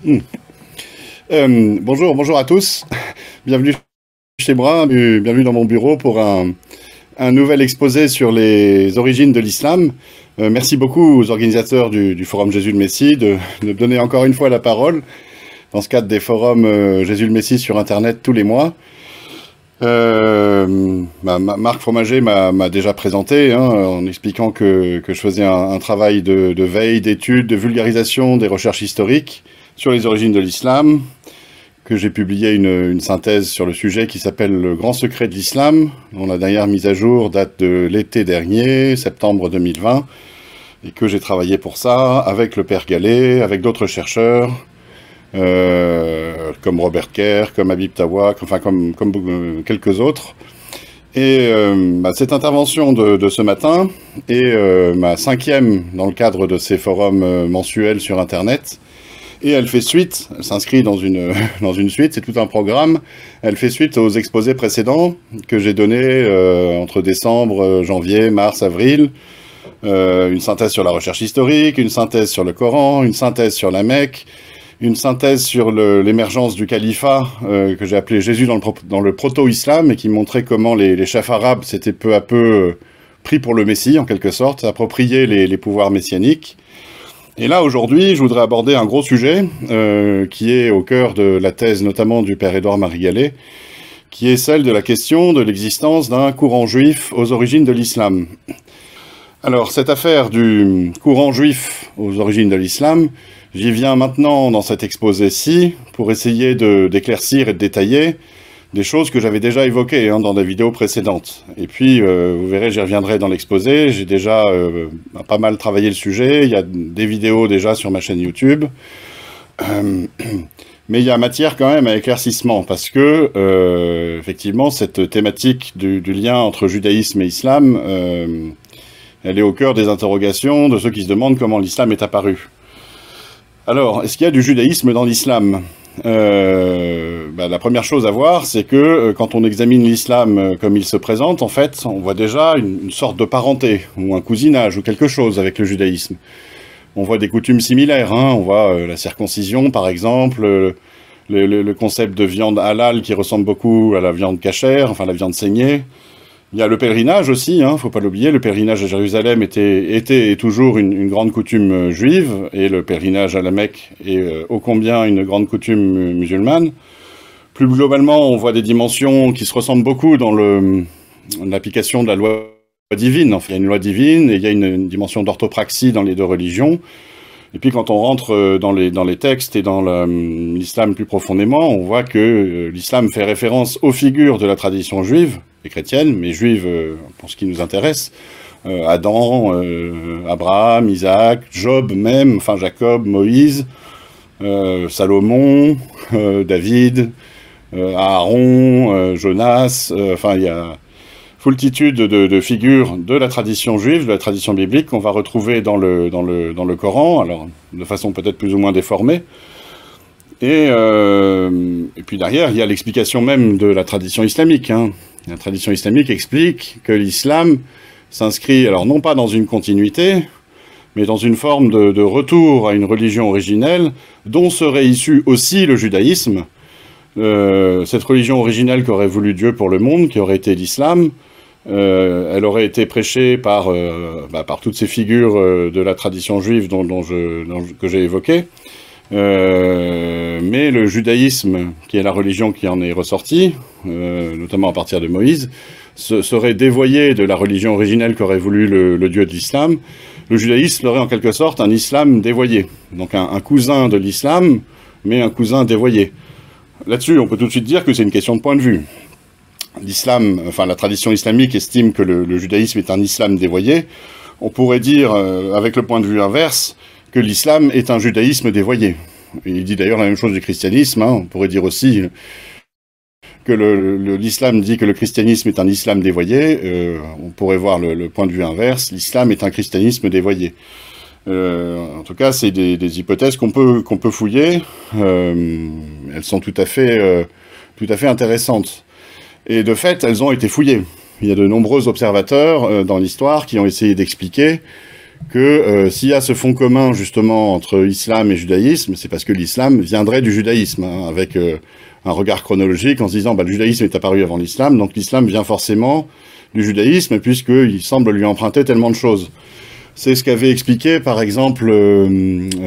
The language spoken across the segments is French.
Hmm. Bonjour à tous. Bienvenue chez moi, bienvenue dans mon bureau pour un nouvel exposé sur les origines de l'islam. Merci beaucoup aux organisateurs du Forum Jésus le Messie de me donner encore une fois la parole dans ce cadre des forums Jésus le Messie sur Internet tous les mois. Marc Fromager m'a déjà présenté en expliquant que je faisais un travail de veille, d'étude, de vulgarisation des recherches historiques sur les origines de l'islam, que j'ai publié une synthèse sur le sujet qui s'appelle Le Grand Secret de l'Islam, dont la dernière mise à jour date de l'été dernier, septembre 2020, et que j'ai travaillé pour ça avec le Père Gallet, avec d'autres chercheurs, comme Robert Kerr, comme Habib Tawak, enfin comme quelques autres. Et cette intervention de ce matin est ma cinquième dans le cadre de ces forums mensuels sur Internet. Et elle fait suite, elle s'inscrit dans dans une suite, c'est tout un programme. Elle fait suite aux exposés précédents que j'ai donnés entre décembre, janvier, mars, avril. Une synthèse sur la recherche historique, une synthèse sur le Coran, une synthèse sur la Mecque, une synthèse sur l'émergence du califat que j'ai appelé Jésus dans le proto-islam et qui montrait comment les chefs arabes s'étaient peu à peu pris pour le Messie, en quelque sorte, approprié les pouvoirs messianiques. Et là, aujourd'hui, je voudrais aborder un gros sujet qui est au cœur de la thèse notamment du père Édouard-Marie Gallet, qui est celle de la question de l'existence d'un courant juif aux origines de l'islam. Alors, cette affaire du courant juif aux origines de l'islam, j'y viens maintenant dans cet exposé-ci pour essayer d'éclaircir et de détailler des choses que j'avais déjà évoquées dans des vidéos précédentes. Et puis, vous verrez, j'y reviendrai dans l'exposé. J'ai déjà pas mal travaillé le sujet. Il y a des vidéos déjà sur ma chaîne YouTube. Mais il y a matière quand même à éclaircissement, parce que, effectivement, cette thématique du lien entre judaïsme et islam, elle est au cœur des interrogations de ceux qui se demandent comment l'islam est apparu. Alors, est-ce qu'il y a du judaïsme dans l'islam ? La première chose à voir, c'est que quand on examine l'islam comme il se présente, en fait, on voit déjà une sorte de parenté, ou un cousinage, ou quelque chose avec le judaïsme. On voit des coutumes similaires, on voit la circoncision, par exemple, le concept de viande halal qui ressemble beaucoup à la viande cachère, enfin la viande saignée. Il y a le pèlerinage aussi, faut pas l'oublier, le pèlerinage à Jérusalem était et toujours une grande coutume juive, et le pèlerinage à la Mecque est ô combien une grande coutume musulmane. Plus globalement, on voit des dimensions qui se ressemblent beaucoup dans l'application de la loi divine. Enfin, il y a une loi divine et il y a une dimension d'orthopraxie dans les deux religions. Et puis quand on rentre dans les textes et dans l'islam plus profondément, on voit que l'islam fait référence aux figures de la tradition juive et chrétienne, mais juive pour ce qui nous intéresse. Adam, Abraham, Isaac, Job même, enfin Jacob, Moïse, Salomon, David, Aaron, Jonas, enfin il y a foultitude de figures de la tradition juive, de la tradition biblique qu'on va retrouver dans le Coran, alors de façon peut-être plus ou moins déformée. Et puis derrière, il y a l'explication même de la tradition islamique. La tradition islamique explique que l'islam s'inscrit, alors non pas dans une continuité, mais dans une forme de retour à une religion originelle dont serait issu aussi le judaïsme. Cette religion originelle qu'aurait voulu Dieu pour le monde, qui aurait été l'islam, elle aurait été prêchée par toutes ces figures de la tradition juive que j'ai évoquées. Mais le judaïsme, qui est la religion qui en est ressortie, notamment à partir de Moïse, serait dévoyé de la religion originelle qu'aurait voulu le Dieu de l'islam. Le judaïsme serait en quelque sorte un islam dévoyé, donc un cousin de l'islam, mais un cousin dévoyé. Là-dessus, on peut tout de suite dire que c'est une question de point de vue. L'islam, enfin la tradition islamique estime que le judaïsme est un islam dévoyé. On pourrait dire, avec le point de vue inverse, que l'islam est un judaïsme dévoyé. Et il dit d'ailleurs la même chose du christianisme. On pourrait dire aussi que l'islam dit que le christianisme est un islam dévoyé. On pourrait voir le point de vue inverse. L'islam est un christianisme dévoyé. En tout cas, c'est des hypothèses qu'on peut fouiller. Elles sont tout à fait intéressantes. Et de fait, elles ont été fouillées. Il y a de nombreux observateurs dans l'histoire qui ont essayé d'expliquer que s'il y a ce fond commun justement entre islam et judaïsme, c'est parce que l'islam viendrait du judaïsme, hein, avec un regard chronologique en se disant bah, le judaïsme est apparu avant l'islam, donc l'islam vient forcément du judaïsme, puisqu'il semble lui emprunter tellement de choses. C'est ce qu'avait expliqué, par exemple,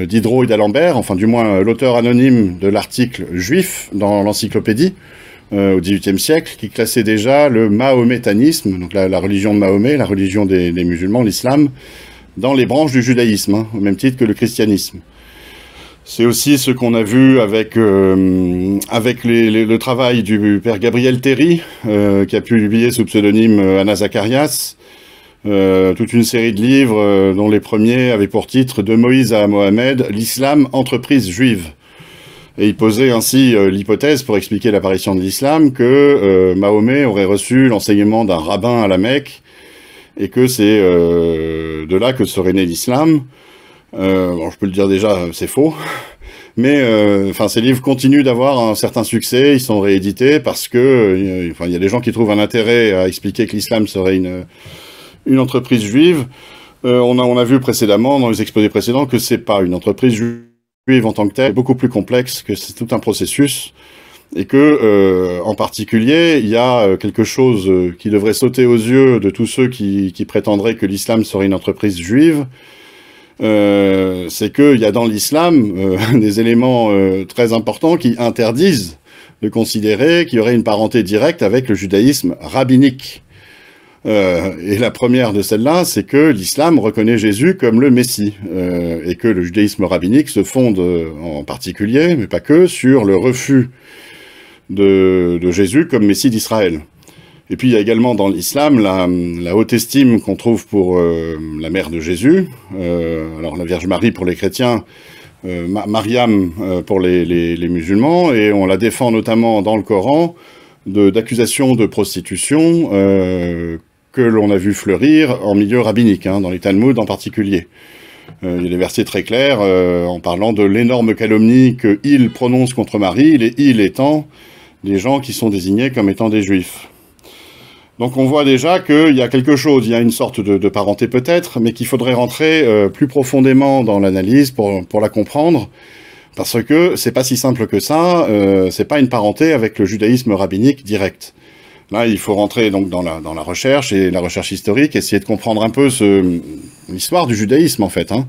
Diderot et d'Alembert, enfin du moins l'auteur anonyme de l'article juif dans l'encyclopédie, au XVIIIe siècle, qui classait déjà le mahométanisme, donc la religion de Mahomet, la religion des musulmans, l'islam, dans les branches du judaïsme, hein, au même titre que le christianisme. C'est aussi ce qu'on a vu avec, le travail du père Gabriel Terry, qui a publié sous pseudonyme Anna Zacharias, toute une série de livres dont les premiers avaient pour titre « De Moïse à Mohammed, l'islam, entreprise juive ». Et il posait ainsi l'hypothèse, pour expliquer l'apparition de l'islam, que Mahomet aurait reçu l'enseignement d'un rabbin à la Mecque, et que c'est de là que serait né l'islam. Bon, je peux le dire déjà, c'est faux. Mais enfin, ces livres continuent d'avoir un certain succès, ils sont réédités parce que enfin, il y a des gens qui trouvent un intérêt à expliquer que l'islam serait une entreprise juive. On a vu précédemment, dans les exposés précédents, que c'est pas une entreprise juive en tant que telle, beaucoup plus complexe, que c'est tout un processus. Et que, en particulier, il y a quelque chose qui devrait sauter aux yeux de tous ceux qui prétendraient que l'islam serait une entreprise juive, c'est qu'il y a dans l'islam des éléments très importants qui interdisent de considérer qu'il y aurait une parenté directe avec le judaïsme rabbinique. Et la première de celles-là, c'est que l'islam reconnaît Jésus comme le Messie, et que le judaïsme rabbinique se fonde en particulier, mais pas que, sur le refus de Jésus comme Messie d'Israël. Et puis il y a également dans l'islam la haute estime qu'on trouve pour la mère de Jésus, alors la Vierge Marie pour les chrétiens, Mariam pour les musulmans, et on la défend notamment dans le Coran d'accusations de prostitution que l'on a vu fleurir en milieu rabbinique, hein, dans les Talmuds en particulier. Il y a des versets très clairs en parlant de l'énorme calomnie qu'il prononce contre Marie, les il étant des gens qui sont désignés comme étant des juifs. Donc on voit déjà qu'il y a quelque chose, il y a une sorte de parenté peut-être, mais qu'il faudrait rentrer plus profondément dans l'analyse pour la comprendre, parce que c'est pas si simple que ça, c'est pas une parenté avec le judaïsme rabbinique direct. Là, il faut rentrer donc dans la recherche, et la recherche historique, essayer de comprendre un peu l'histoire du judaïsme en fait, hein.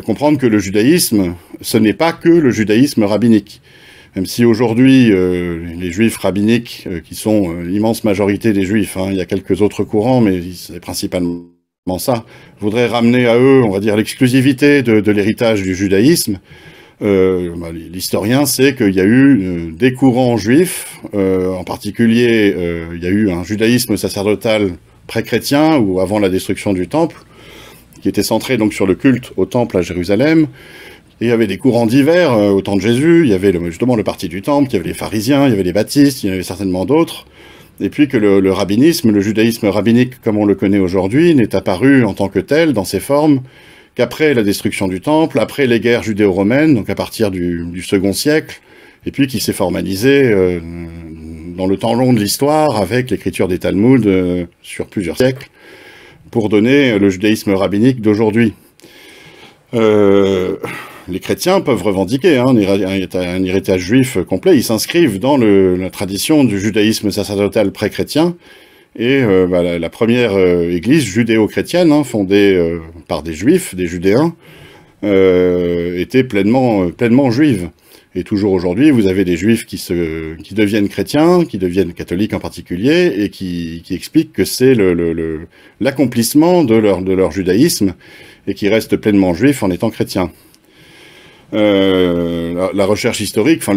Comprendre que le judaïsme, ce n'est pas que le judaïsme rabbinique. Même si aujourd'hui, les juifs rabbiniques, qui sont l'immense majorité des juifs, hein, il y a quelques autres courants, mais c'est principalement ça, voudraient ramener à eux, on va dire, l'exclusivité de l'héritage du judaïsme. L'historien sait qu'il y a eu des courants juifs, en particulier, il y a eu un judaïsme sacerdotal pré-chrétien, ou avant la destruction du temple, qui était centré donc sur le culte au temple à Jérusalem. Et il y avait des courants divers au temps de Jésus, il y avait justement le parti du temple, il y avait les pharisiens, il y avait les baptistes, il y en avait certainement d'autres. Et puis que le rabbinisme, le judaïsme rabbinique comme on le connaît aujourd'hui, n'est apparu en tant que tel, dans ses formes, qu'après la destruction du temple, après les guerres judéo-romaines, donc à partir du second siècle, et puis qui s'est formalisé dans le temps long de l'histoire, avec l'écriture des Talmuds sur plusieurs siècles, pour donner le judaïsme rabbinique d'aujourd'hui. Les chrétiens peuvent revendiquer un héritage juif complet, ils s'inscrivent dans la tradition du judaïsme sacerdotal pré-chrétien, et la première église judéo-chrétienne, hein, fondée par des juifs, des judéens, était pleinement juive. Et toujours aujourd'hui, vous avez des juifs qui deviennent chrétiens, qui deviennent catholiques en particulier, et qui expliquent que c'est l'accomplissement de leur judaïsme, et qui restent pleinement juifs en étant chrétiens. La recherche historique, enfin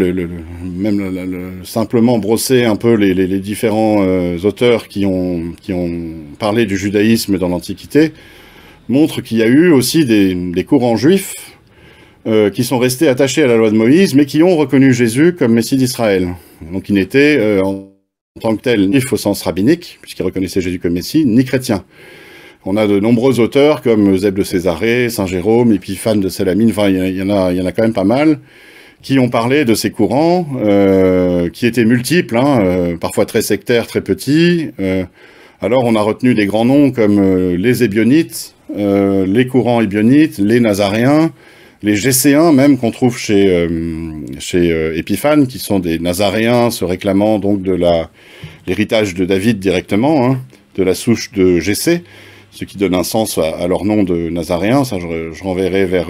simplement brosser un peu les différents auteurs qui ont parlé du judaïsme dans l'Antiquité, montre qu'il y a eu aussi des courants juifs qui sont restés attachés à la loi de Moïse, mais qui ont reconnu Jésus comme Messie d'Israël. Donc il n'était en tant que tel ni au sens rabbinique, puisqu'il reconnaissait Jésus comme Messie, ni chrétien. On a de nombreux auteurs comme Eusèbe de Césarée, Saint Jérôme, Épiphane de Salamine, enfin il y en a quand même pas mal, qui ont parlé de ces courants, qui étaient multiples, hein, parfois très sectaires, très petits. Alors on a retenu des grands noms comme les Ébionites, les courants ébionites, les nazaréens, les gesséens même qu'on trouve chez Épiphane, qui sont des nazaréens se réclamant donc de l'héritage de David directement, hein, de la souche de Jessé, ce qui donne un sens à leur nom de nazaréen. Ça, je renverrai vers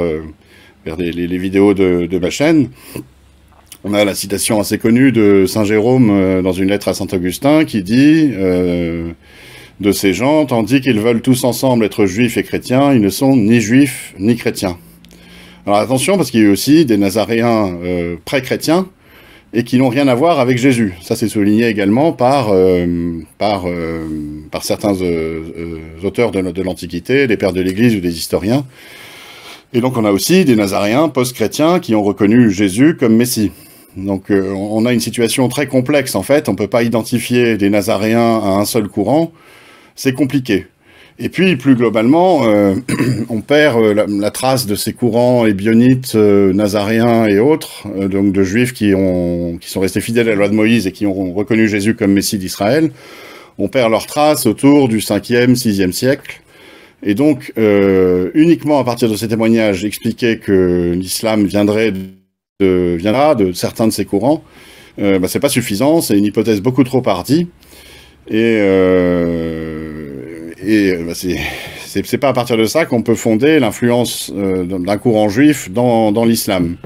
les vidéos de ma chaîne. On a la citation assez connue de Saint Jérôme dans une lettre à Saint Augustin qui dit de ces gens, tandis qu'ils veulent tous ensemble être juifs et chrétiens, ils ne sont ni juifs ni chrétiens. Alors attention, parce qu'il y a eu aussi des nazaréens pré-chrétiens et qui n'ont rien à voir avec Jésus. Ça, c'est souligné également par certains auteurs de l'Antiquité, des pères de l'Église ou des historiens. Et donc on a aussi des nazaréens post-chrétiens qui ont reconnu Jésus comme Messie. Donc on a une situation très complexe en fait, on ne peut pas identifier des nazaréens à un seul courant, c'est compliqué. Et puis plus globalement, on perd la trace de ces courants ébionites, nazaréens et autres, donc de juifs qui sont restés fidèles à la loi de Moïse et qui ont reconnu Jésus comme Messie d'Israël. On perd leur trace autour du 5e, 6e siècle. Et donc, uniquement à partir de ces témoignages, expliquer que l'islam viendra de certains de ces courants, c'est pas suffisant, c'est une hypothèse beaucoup trop hardie. C'est pas à partir de ça qu'on peut fonder l'influence d'un courant juif dans l'islam.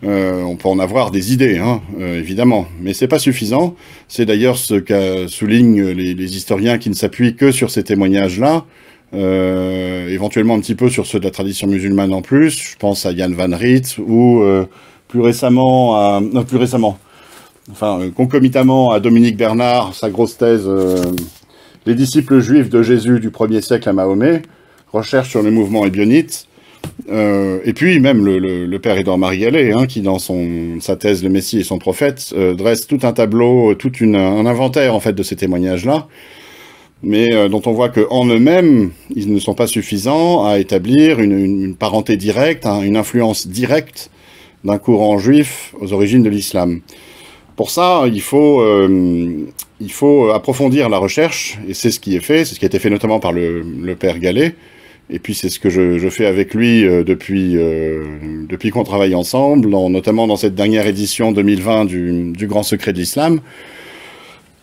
On peut en avoir des idées, hein, évidemment, mais c'est pas suffisant. C'est d'ailleurs ce que soulignent les historiens qui ne s'appuient que sur ces témoignages-là, éventuellement un petit peu sur ceux de la tradition musulmane en plus. Je pense à Jan van Riet ou concomitamment à Dominique Bernard, sa grosse thèse les disciples juifs de Jésus du 1er siècle à Mahomet, recherche sur le mouvement ébionnite, et puis même le père Édouard Marie-Gallet, hein, qui dans sa thèse Le Messie et son prophète dresse tout un tableau, un inventaire en fait de ces témoignages-là, mais dont on voit qu'en eux-mêmes, ils ne sont pas suffisants à établir une parenté directe, hein, une influence directe d'un courant juif aux origines de l'islam. Pour ça, il faut approfondir la recherche, et c'est ce qui est fait, c'est ce qui a été fait notamment par le père Gallet, et puis c'est ce que je fais avec lui depuis qu'on travaille ensemble, notamment dans cette dernière édition 2020 du Grand Secret de l'Islam.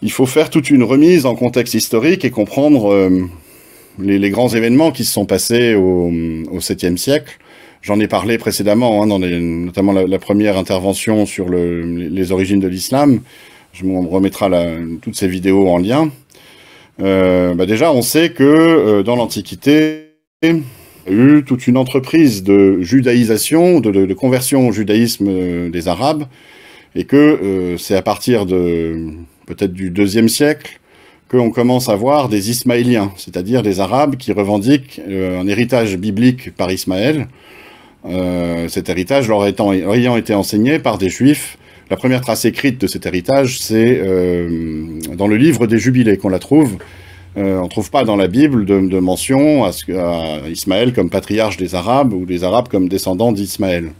Il faut faire toute une remise en contexte historique et comprendre les grands événements qui se sont passés au 7e siècle. J'en ai parlé précédemment, hein, notamment la première intervention sur les origines de l'islam. On remettra toutes ces vidéos en lien. Déjà, on sait que dans l'Antiquité, il y a eu toute une entreprise de judaïsation, de conversion au judaïsme des Arabes, et que c'est à partir peut-être du 2e siècle qu'on commence à voir des Ismaéliens, c'est-à-dire des Arabes qui revendiquent un héritage biblique par Ismaël, cet héritage leur ayant été enseigné par des Juifs. La première trace écrite de cet héritage, c'est dans le livre des Jubilés qu'on la trouve. On ne trouve pas dans la Bible de mention à Ismaël comme patriarche des Arabes ou des Arabes comme descendants d'Ismaël.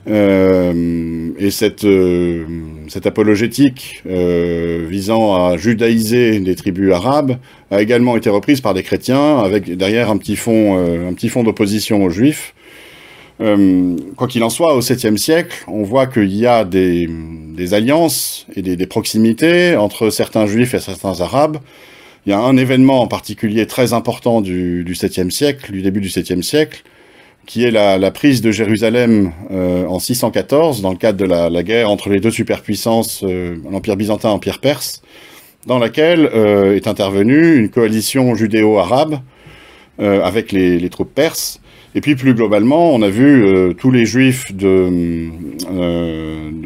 Et cette apologétique visant à judaïser des tribus arabes a également été reprise par des chrétiens avec derrière un petit fond d'opposition aux Juifs. Quoi qu'il en soit, au 7e siècle, on voit qu'il y a des alliances et des proximités entre certains Juifs et certains Arabes. Il y a un événement en particulier très important du 7e siècle, du début du 7e siècle, qui est la prise de Jérusalem en 614, dans le cadre de la guerre entre les deux superpuissances, l'Empire byzantin et l'Empire perse, dans laquelle est intervenue une coalition judéo-arabe avec les troupes perses. Et puis plus globalement, on a vu tous les juifs de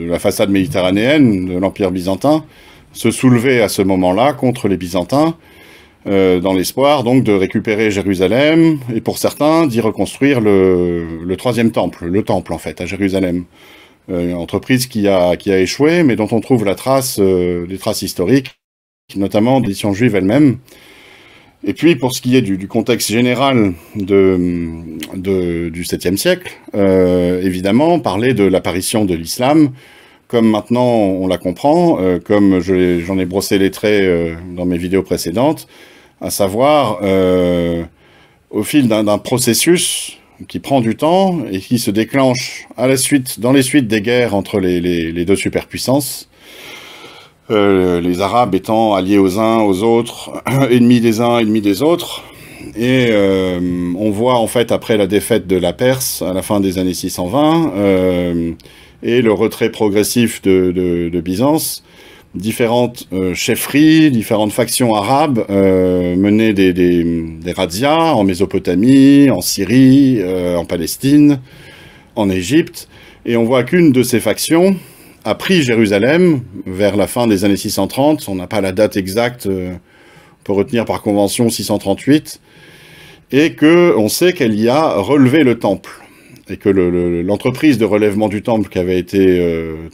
la façade méditerranéenne de l'Empire byzantin se soulever à ce moment-là contre les Byzantins, dans l'espoir donc de récupérer Jérusalem, et pour certains d'y reconstruire le 3e temple, le temple en fait, à Jérusalem. Une entreprise qui a échoué, mais dont on trouve des traces historiques, notamment d'édition juive elle-même. Et puis, pour ce qui est du contexte général du 7e siècle, évidemment, parler de l'apparition de l'islam, comme maintenant on la comprend, comme j'en ai brossé les traits dans mes vidéos précédentes, à savoir au fil d'un processus qui prend du temps et qui se déclenche dans les suites des guerres entre les deux superpuissances. Les Arabes étant alliés aux uns aux autres, ennemis des uns, ennemis des autres. Et on voit en fait après la défaite de la Perse à la fin des années 620 et le retrait progressif de Byzance, différentes chefferies, différentes factions arabes menaient des razzias en Mésopotamie, en Syrie, en Palestine, en Égypte. Et on voit qu'une de ces factions a pris Jérusalem vers la fin des années 630. On n'a pas la date exacte, on peut retenir par convention 638. Et qu'on sait qu'elle y a relevé le temple. Et que l'entreprise de relèvement du temple qui avait été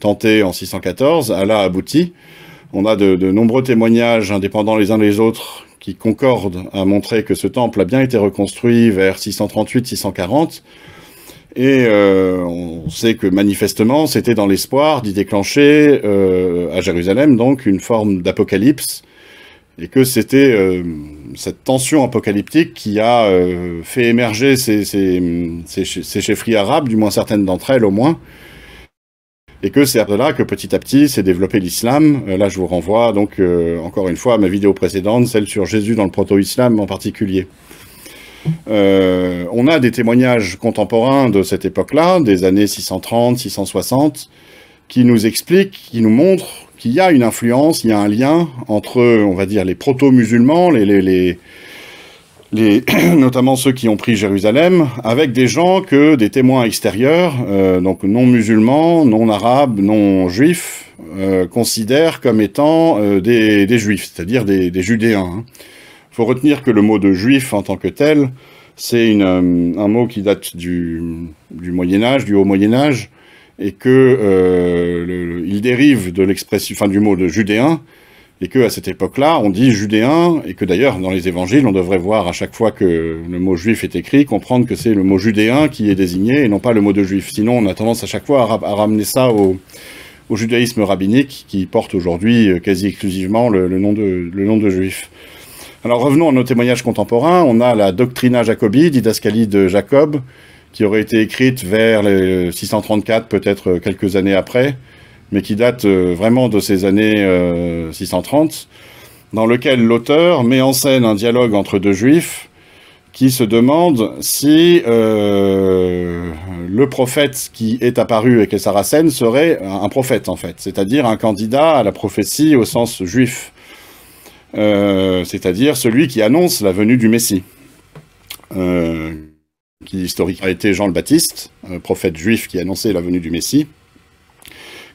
tentée en 614, elle a abouti. On a de nombreux témoignages indépendants les uns des autres qui concordent à montrer que ce temple a bien été reconstruit vers 638-640. Et on sait que manifestement, c'était dans l'espoir d'y déclencher à Jérusalem, donc, une forme d'apocalypse. Et que c'était cette tension apocalyptique qui a fait émerger ces chefferies arabes, du moins certaines d'entre elles au moins, et que c'est de là que petit à petit s'est développé l'islam. Là, je vous renvoie donc encore une fois à ma vidéo précédente, celle sur Jésus dans le proto-islam en particulier. On a des témoignages contemporains de cette époque-là, des années 630, 660, qui nous expliquent, qui nous montrent qu'il y a une influence, il y a un lien entre, on va dire, les proto-musulmans, notamment ceux qui ont pris Jérusalem, avec des gens que des témoins extérieurs, donc non musulmans, non arabes, non juifs, considèrent comme étant des juifs, c'est-à-dire des judéens. Il faut retenir que le mot de juif en tant que tel, c'est un mot qui date du Moyen-Âge, du Haut Moyen-Âge, et que il dérive de l'expression, enfin du mot de judéen, et que à cette époque-là, on dit judéen, et que d'ailleurs dans les évangiles, on devrait voir à chaque fois que le mot juif est écrit, comprendre que c'est le mot judéen qui est désigné, et non pas le mot de juif. Sinon, on a tendance à chaque fois à ramener ça au judaïsme rabbinique, qui porte aujourd'hui quasi exclusivement le nom de juif. Alors revenons à nos témoignages contemporains. On a la Doctrina Jacobi, didascalie de Jacob, qui aurait été écrite vers les 634, peut-être quelques années après, mais qui date vraiment de ces années 630, dans lequel l'auteur met en scène un dialogue entre deux juifs qui se demandent si le prophète qui est apparu avec les Saracènes serait un prophète, en fait, c'est-à-dire un candidat à la prophétie au sens juif, c'est-à-dire celui qui annonce la venue du Messie. Qui historiquement a été Jean le Baptiste, prophète juif qui annonçait la venue du Messie,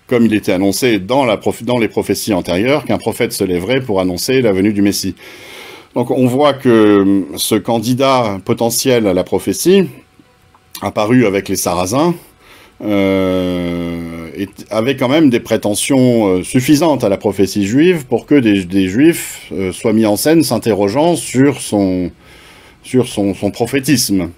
comme il était annoncé dans les prophéties antérieures, qu'un prophète se lèverait pour annoncer la venue du Messie. Donc on voit que ce candidat potentiel à la prophétie, apparu avec les Sarrasins, avait quand même des prétentions suffisantes à la prophétie juive pour que des juifs soient mis en scène s'interrogeant sur son prophétisme.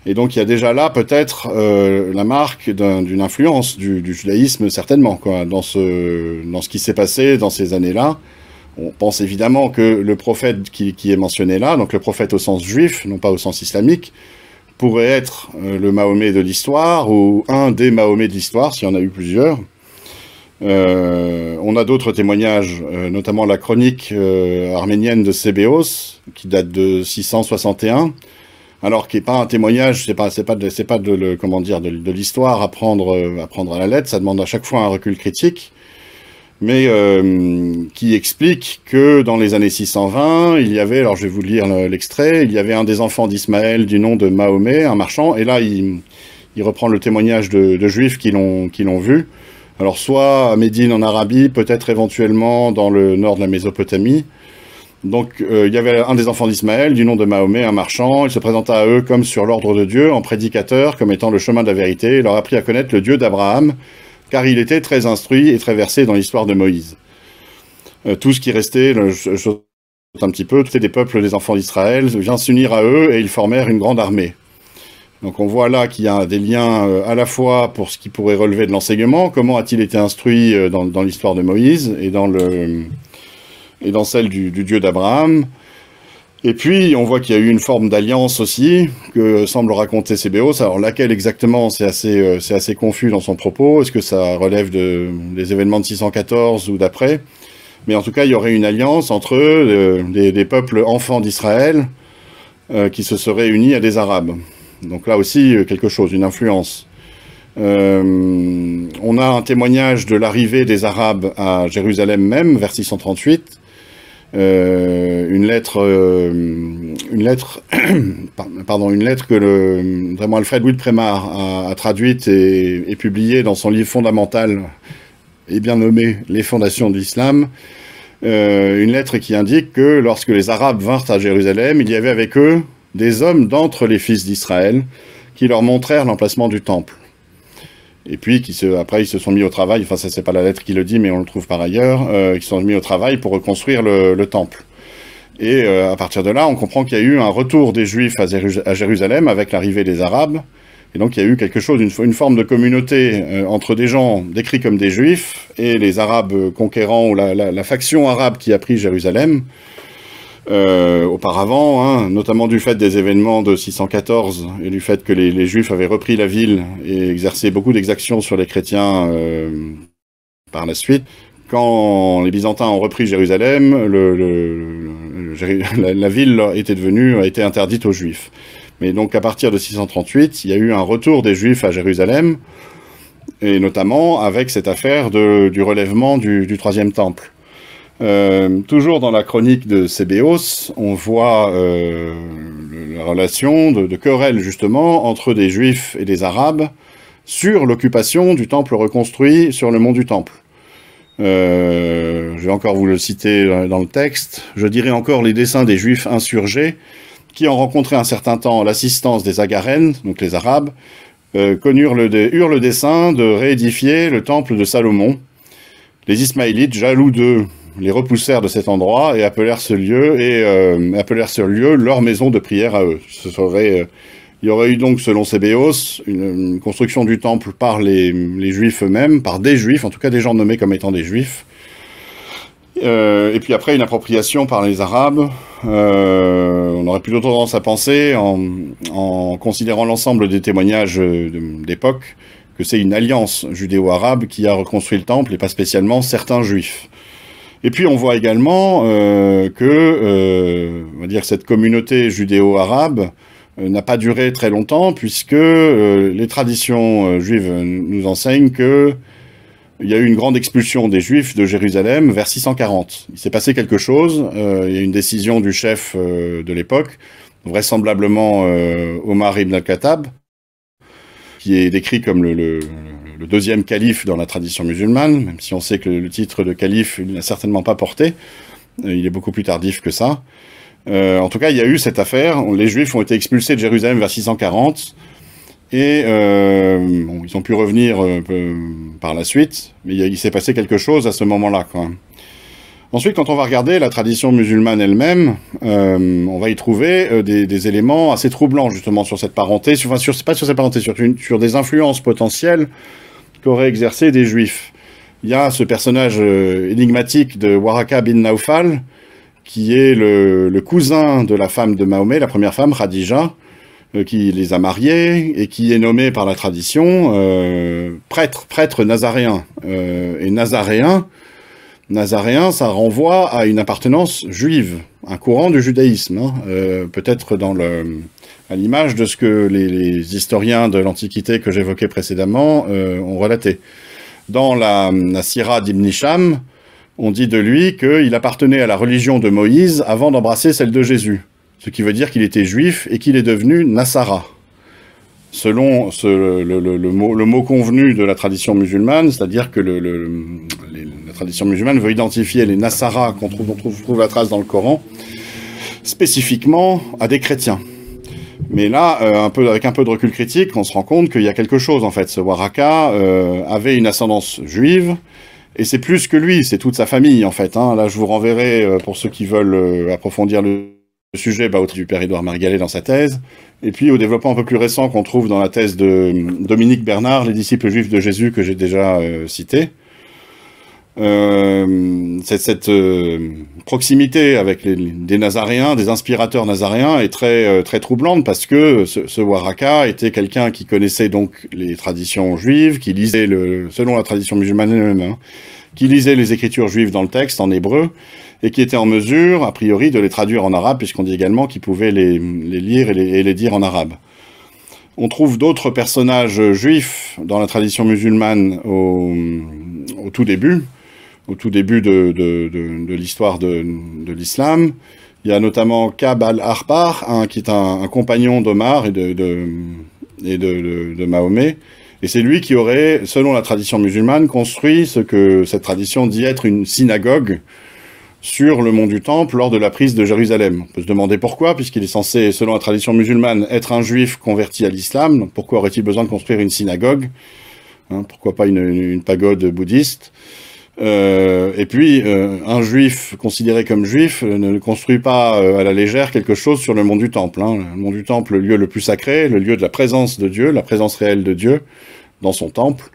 Et donc il y a déjà là peut-être la marque d'une influence du judaïsme certainement, quoi, dans ce qui s'est passé dans ces années-là. On pense évidemment que le prophète qui est mentionné là, donc le prophète au sens juif, non pas au sens islamique, pourrait être le Mahomet de l'histoire ou un des Mahomets de l'histoire, s'il y en a eu plusieurs. On a d'autres témoignages, notamment la chronique arménienne de Sébéos, qui date de 661. Alors qui n'est pas un témoignage, c'est pas de l'histoire à prendre à la lettre, ça demande à chaque fois un recul critique, mais qui explique que dans les années 620, il y avait, alors je vais vous lire l'extrait, il y avait un des enfants d'Ismaël du nom de Mahomet, un marchand, et là il reprend le témoignage de juifs qui l'ont vu, alors soit à Médine en Arabie, peut-être éventuellement dans le nord de la Mésopotamie. Donc, il y avait un des enfants d'Ismaël, du nom de Mahomet, un marchand. Il se présenta à eux comme sur l'ordre de Dieu, en prédicateur, comme étant le chemin de la vérité. Il leur apprit à connaître le Dieu d'Abraham, car il était très instruit et très versé dans l'histoire de Moïse. Tout ce qui restait, je saute un petit peu, tous les peuples des enfants d'Israël vinrent s'unir à eux et ils formèrent une grande armée. Donc on voit là qu'il y a des liens à la fois pour ce qui pourrait relever de l'enseignement, comment a-t-il été instruit dans l'histoire de Moïse et dans celle du Dieu d'Abraham, Et puis, on voit qu'il y a eu une forme d'alliance aussi, que semble raconter Sébéos. Alors, laquelle exactement, c'est assez confus dans son propos. Est-ce que ça relève des événements de 614 ou d'après? Mais en tout cas, il y aurait une alliance entre des peuples enfants d'Israël qui se seraient unis à des Arabes. Donc là aussi, quelque chose, une influence. On a un témoignage de l'arrivée des Arabes à Jérusalem même, vers 638. Une lettre que vraiment Alfred Louis de Prémar a traduite et publiée dans son livre fondamental et bien nommé Les fondations de l'islam. Une lettre qui indique que lorsque les Arabes vinrent à Jérusalem, il y avait avec eux des hommes d'entre les fils d'Israël qui leur montrèrent l'emplacement du temple. Et puis, après, ils se sont mis au travail, enfin, ça, c'est pas la lettre qui le dit, mais on le trouve par ailleurs, ils se sont mis au travail pour reconstruire le temple. Et à partir de là, on comprend qu'il y a eu un retour des Juifs à Jérusalem avec l'arrivée des Arabes. Et donc, il y a eu quelque chose, une forme de communauté entre des gens décrits comme des Juifs et les Arabes conquérants, ou la faction arabe qui a pris Jérusalem. Auparavant, hein, notamment du fait des événements de 614 et du fait que les Juifs avaient repris la ville et exercé beaucoup d'exactions sur les chrétiens par la suite. Quand les Byzantins ont repris Jérusalem, la ville a été interdite aux Juifs. Mais donc à partir de 638, il y a eu un retour des Juifs à Jérusalem, et notamment avec cette affaire du relèvement du troisième temple. Toujours dans la chronique de Sébéos, on voit la relation de querelle justement entre des Juifs et des Arabes sur l'occupation du temple reconstruit sur le mont du Temple. Je vais encore vous le citer dans le texte. Je dirai encore les desseins des Juifs insurgés qui ont rencontré un certain temps l'assistance des Agarènes, donc les Arabes, eurent le dessein de réédifier le temple de Salomon. Les Ismaélites, jaloux d'eux, les repoussèrent de cet endroit et appelèrent ce lieu leur maison de prière à eux. Il y aurait eu donc, selon Sébéos, une construction du temple par les Juifs eux-mêmes, par des Juifs, en tout cas des gens nommés comme étant des Juifs. Et puis après, une appropriation par les Arabes. On aurait plutôt tendance à penser, en considérant l'ensemble des témoignages d'époque, que c'est une alliance judéo-arabe qui a reconstruit le temple, et pas spécialement certains Juifs. Et puis on voit également on va dire cette communauté judéo-arabe n'a pas duré très longtemps, puisque les traditions juives nous enseignent que il y a eu une grande expulsion des Juifs de Jérusalem vers 640. Il s'est passé quelque chose, il y a une décision du chef de l'époque, vraisemblablement Omar ibn al-Khattab, qui est décrit comme le deuxième calife dans la tradition musulmane, même si on sait que le titre de calife, il n'a certainement pas porté, il est beaucoup plus tardif que ça. En tout cas, il y a eu cette affaire, les Juifs ont été expulsés de Jérusalem vers 640, et ils ont pu revenir par la suite, mais il s'est passé quelque chose à ce moment-là, quoi. Ensuite, quand on va regarder la tradition musulmane elle-même, on va y trouver des éléments assez troublants, justement, sur cette parenté, pas sur cette parenté, sur des influences potentielles qu'auraient exercé des Juifs. Il y a ce personnage énigmatique de Waraka bin Naufal, qui est le cousin de la femme de Mahomet, la première femme, Khadija, qui les a mariés, et qui est nommé par la tradition prêtre nazaréen. Et nazaréen, ça renvoie à une appartenance juive, un courant du judaïsme, hein, peut-être à l'image de ce que les historiens de l'Antiquité que j'évoquais précédemment ont relaté. Dans la Sira d'Ibn Hisham, on dit de lui qu'il appartenait à la religion de Moïse avant d'embrasser celle de Jésus, ce qui veut dire qu'il était juif et qu'il est devenu Nassara. Selon le mot convenu de la tradition musulmane, c'est-à-dire que la tradition musulmane veut identifier les Nassara, dont on trouve la trace dans le Coran, spécifiquement à des chrétiens. Mais là, avec un peu de recul critique, on se rend compte qu'il y a quelque chose, en fait. Ce Waraka avait une ascendance juive, et c'est plus que lui, c'est toute sa famille, en fait. Hein. Là, je vous renverrai, pour ceux qui veulent approfondir le sujet, au du père Édouard Margalet dans sa thèse, et puis au développement un peu plus récent qu'on trouve dans la thèse de Dominique Bernard, les disciples juifs de Jésus, que j'ai déjà cité. Cette proximité avec des Nazaréens, des inspirateurs nazaréens est très troublante, parce que ce Waraka était quelqu'un qui connaissait donc les traditions juives, qui lisait, selon la tradition musulmane elle-même, hein, qui lisait les écritures juives dans le texte, en hébreu, et qui était en mesure, a priori, de les traduire en arabe, puisqu'on dit également qu'il pouvait les lire et les dire en arabe. On trouve d'autres personnages juifs dans la tradition musulmane au tout début de l'histoire de l'islam. Il y a notamment Ka'b al-Ahbar, hein, qui est un compagnon d'Omar et de Mahomet. Et c'est lui qui aurait, selon la tradition musulmane, construit ce que cette tradition dit être une synagogue sur le mont du Temple lors de la prise de Jérusalem. On peut se demander pourquoi, puisqu'il est censé, selon la tradition musulmane, être un juif converti à l'islam. Pourquoi aurait-il besoin de construire une synagogue, hein, pourquoi pas une pagode bouddhiste? Et puis, un juif considéré comme juif ne construit pas à la légère quelque chose sur le mont du Temple. Hein. Le mont du Temple, le lieu le plus sacré, le lieu de la présence de Dieu, la présence réelle de Dieu dans son temple.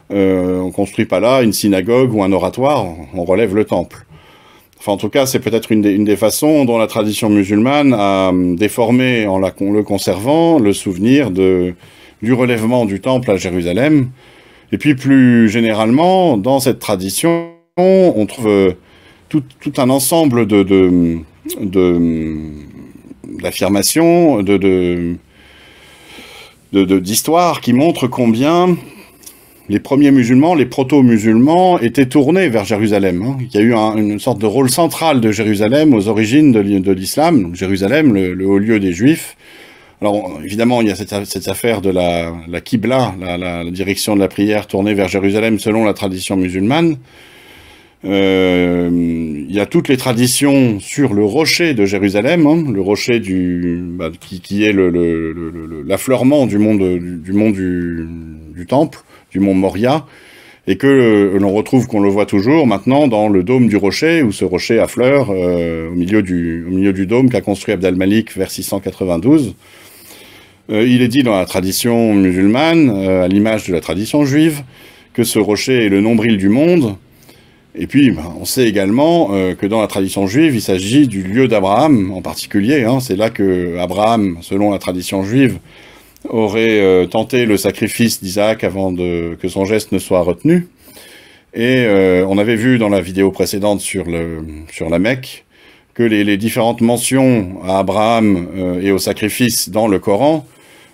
On ne construit pas là une synagogue ou un oratoire, on relève le temple. Enfin, en tout cas, c'est peut-être une des façons dont la tradition musulmane a déformé, en le conservant, le souvenir du relèvement du temple à Jérusalem. Et puis, plus généralement, dans cette tradition, on trouve tout un ensemble d'affirmations, d'histoires qui montrent combien les premiers musulmans, les proto-musulmans, étaient tournés vers Jérusalem. Hein. Il y a eu une sorte de rôle central de Jérusalem aux origines de l'islam. Donc Jérusalem, le haut lieu des Juifs. Alors, évidemment, il y a cette affaire de la Qibla, la direction de la prière tournée vers Jérusalem selon la tradition musulmane. Il y a toutes les traditions sur le rocher de Jérusalem, hein, le rocher qui est l'affleurement du mont du temple, du mont Moria, et que l'on retrouve, qu'on le voit toujours maintenant dans le dôme du rocher, où ce rocher affleure au milieu du dôme qu'a construit Abd al-Malik vers 692. Il est dit dans la tradition musulmane, à l'image de la tradition juive, que ce rocher est le nombril du monde. Et puis, on sait également que dans la tradition juive, il s'agit du lieu d'Abraham en particulier. Hein. C'est là que Abraham, selon la tradition juive, aurait tenté le sacrifice d'Isaac avant que son geste ne soit retenu. Et on avait vu dans la vidéo précédente sur la Mecque que les différentes mentions à Abraham et au sacrifice dans le Coran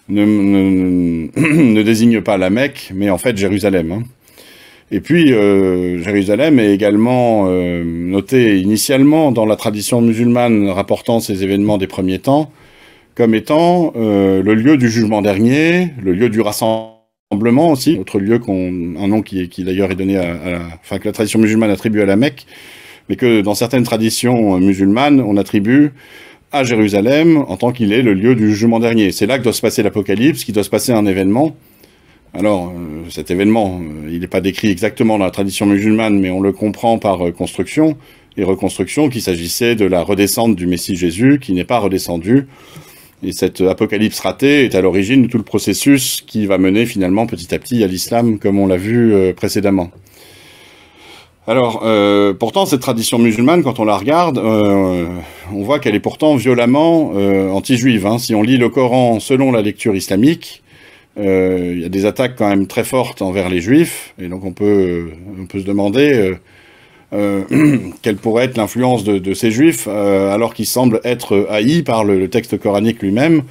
ne désignent pas la Mecque, mais en fait Jérusalem. Hein. Et puis, Jérusalem est également noté initialement dans la tradition musulmane rapportant ces événements des premiers temps comme étant le lieu du jugement dernier, le lieu du rassemblement aussi, autre lieu un nom qui d'ailleurs est donné que la tradition musulmane attribue à la Mecque, mais que dans certaines traditions musulmanes, on attribue à Jérusalem en tant qu'il est le lieu du jugement dernier. C'est là que doit se passer l'Apocalypse, qu'il doit se passer un événement. Alors, cet événement, il n'est pas décrit exactement dans la tradition musulmane, mais on le comprend par construction et reconstruction, qu'il s'agissait de la redescente du Messie Jésus, qui n'est pas redescendu. Et cette apocalypse ratée est à l'origine de tout le processus qui va mener finalement petit à petit à l'islam, comme on l'a vu précédemment. Alors, pourtant, cette tradition musulmane, quand on la regarde, on voit qu'elle est pourtant violemment anti-juive. Hein. Si on lit le Coran selon la lecture islamique, il y a des attaques quand même très fortes envers les juifs, et donc on peut se demander quelle pourrait être l'influence de ces juifs, alors qu'ils semblent être haïs par le texte coranique lui-même.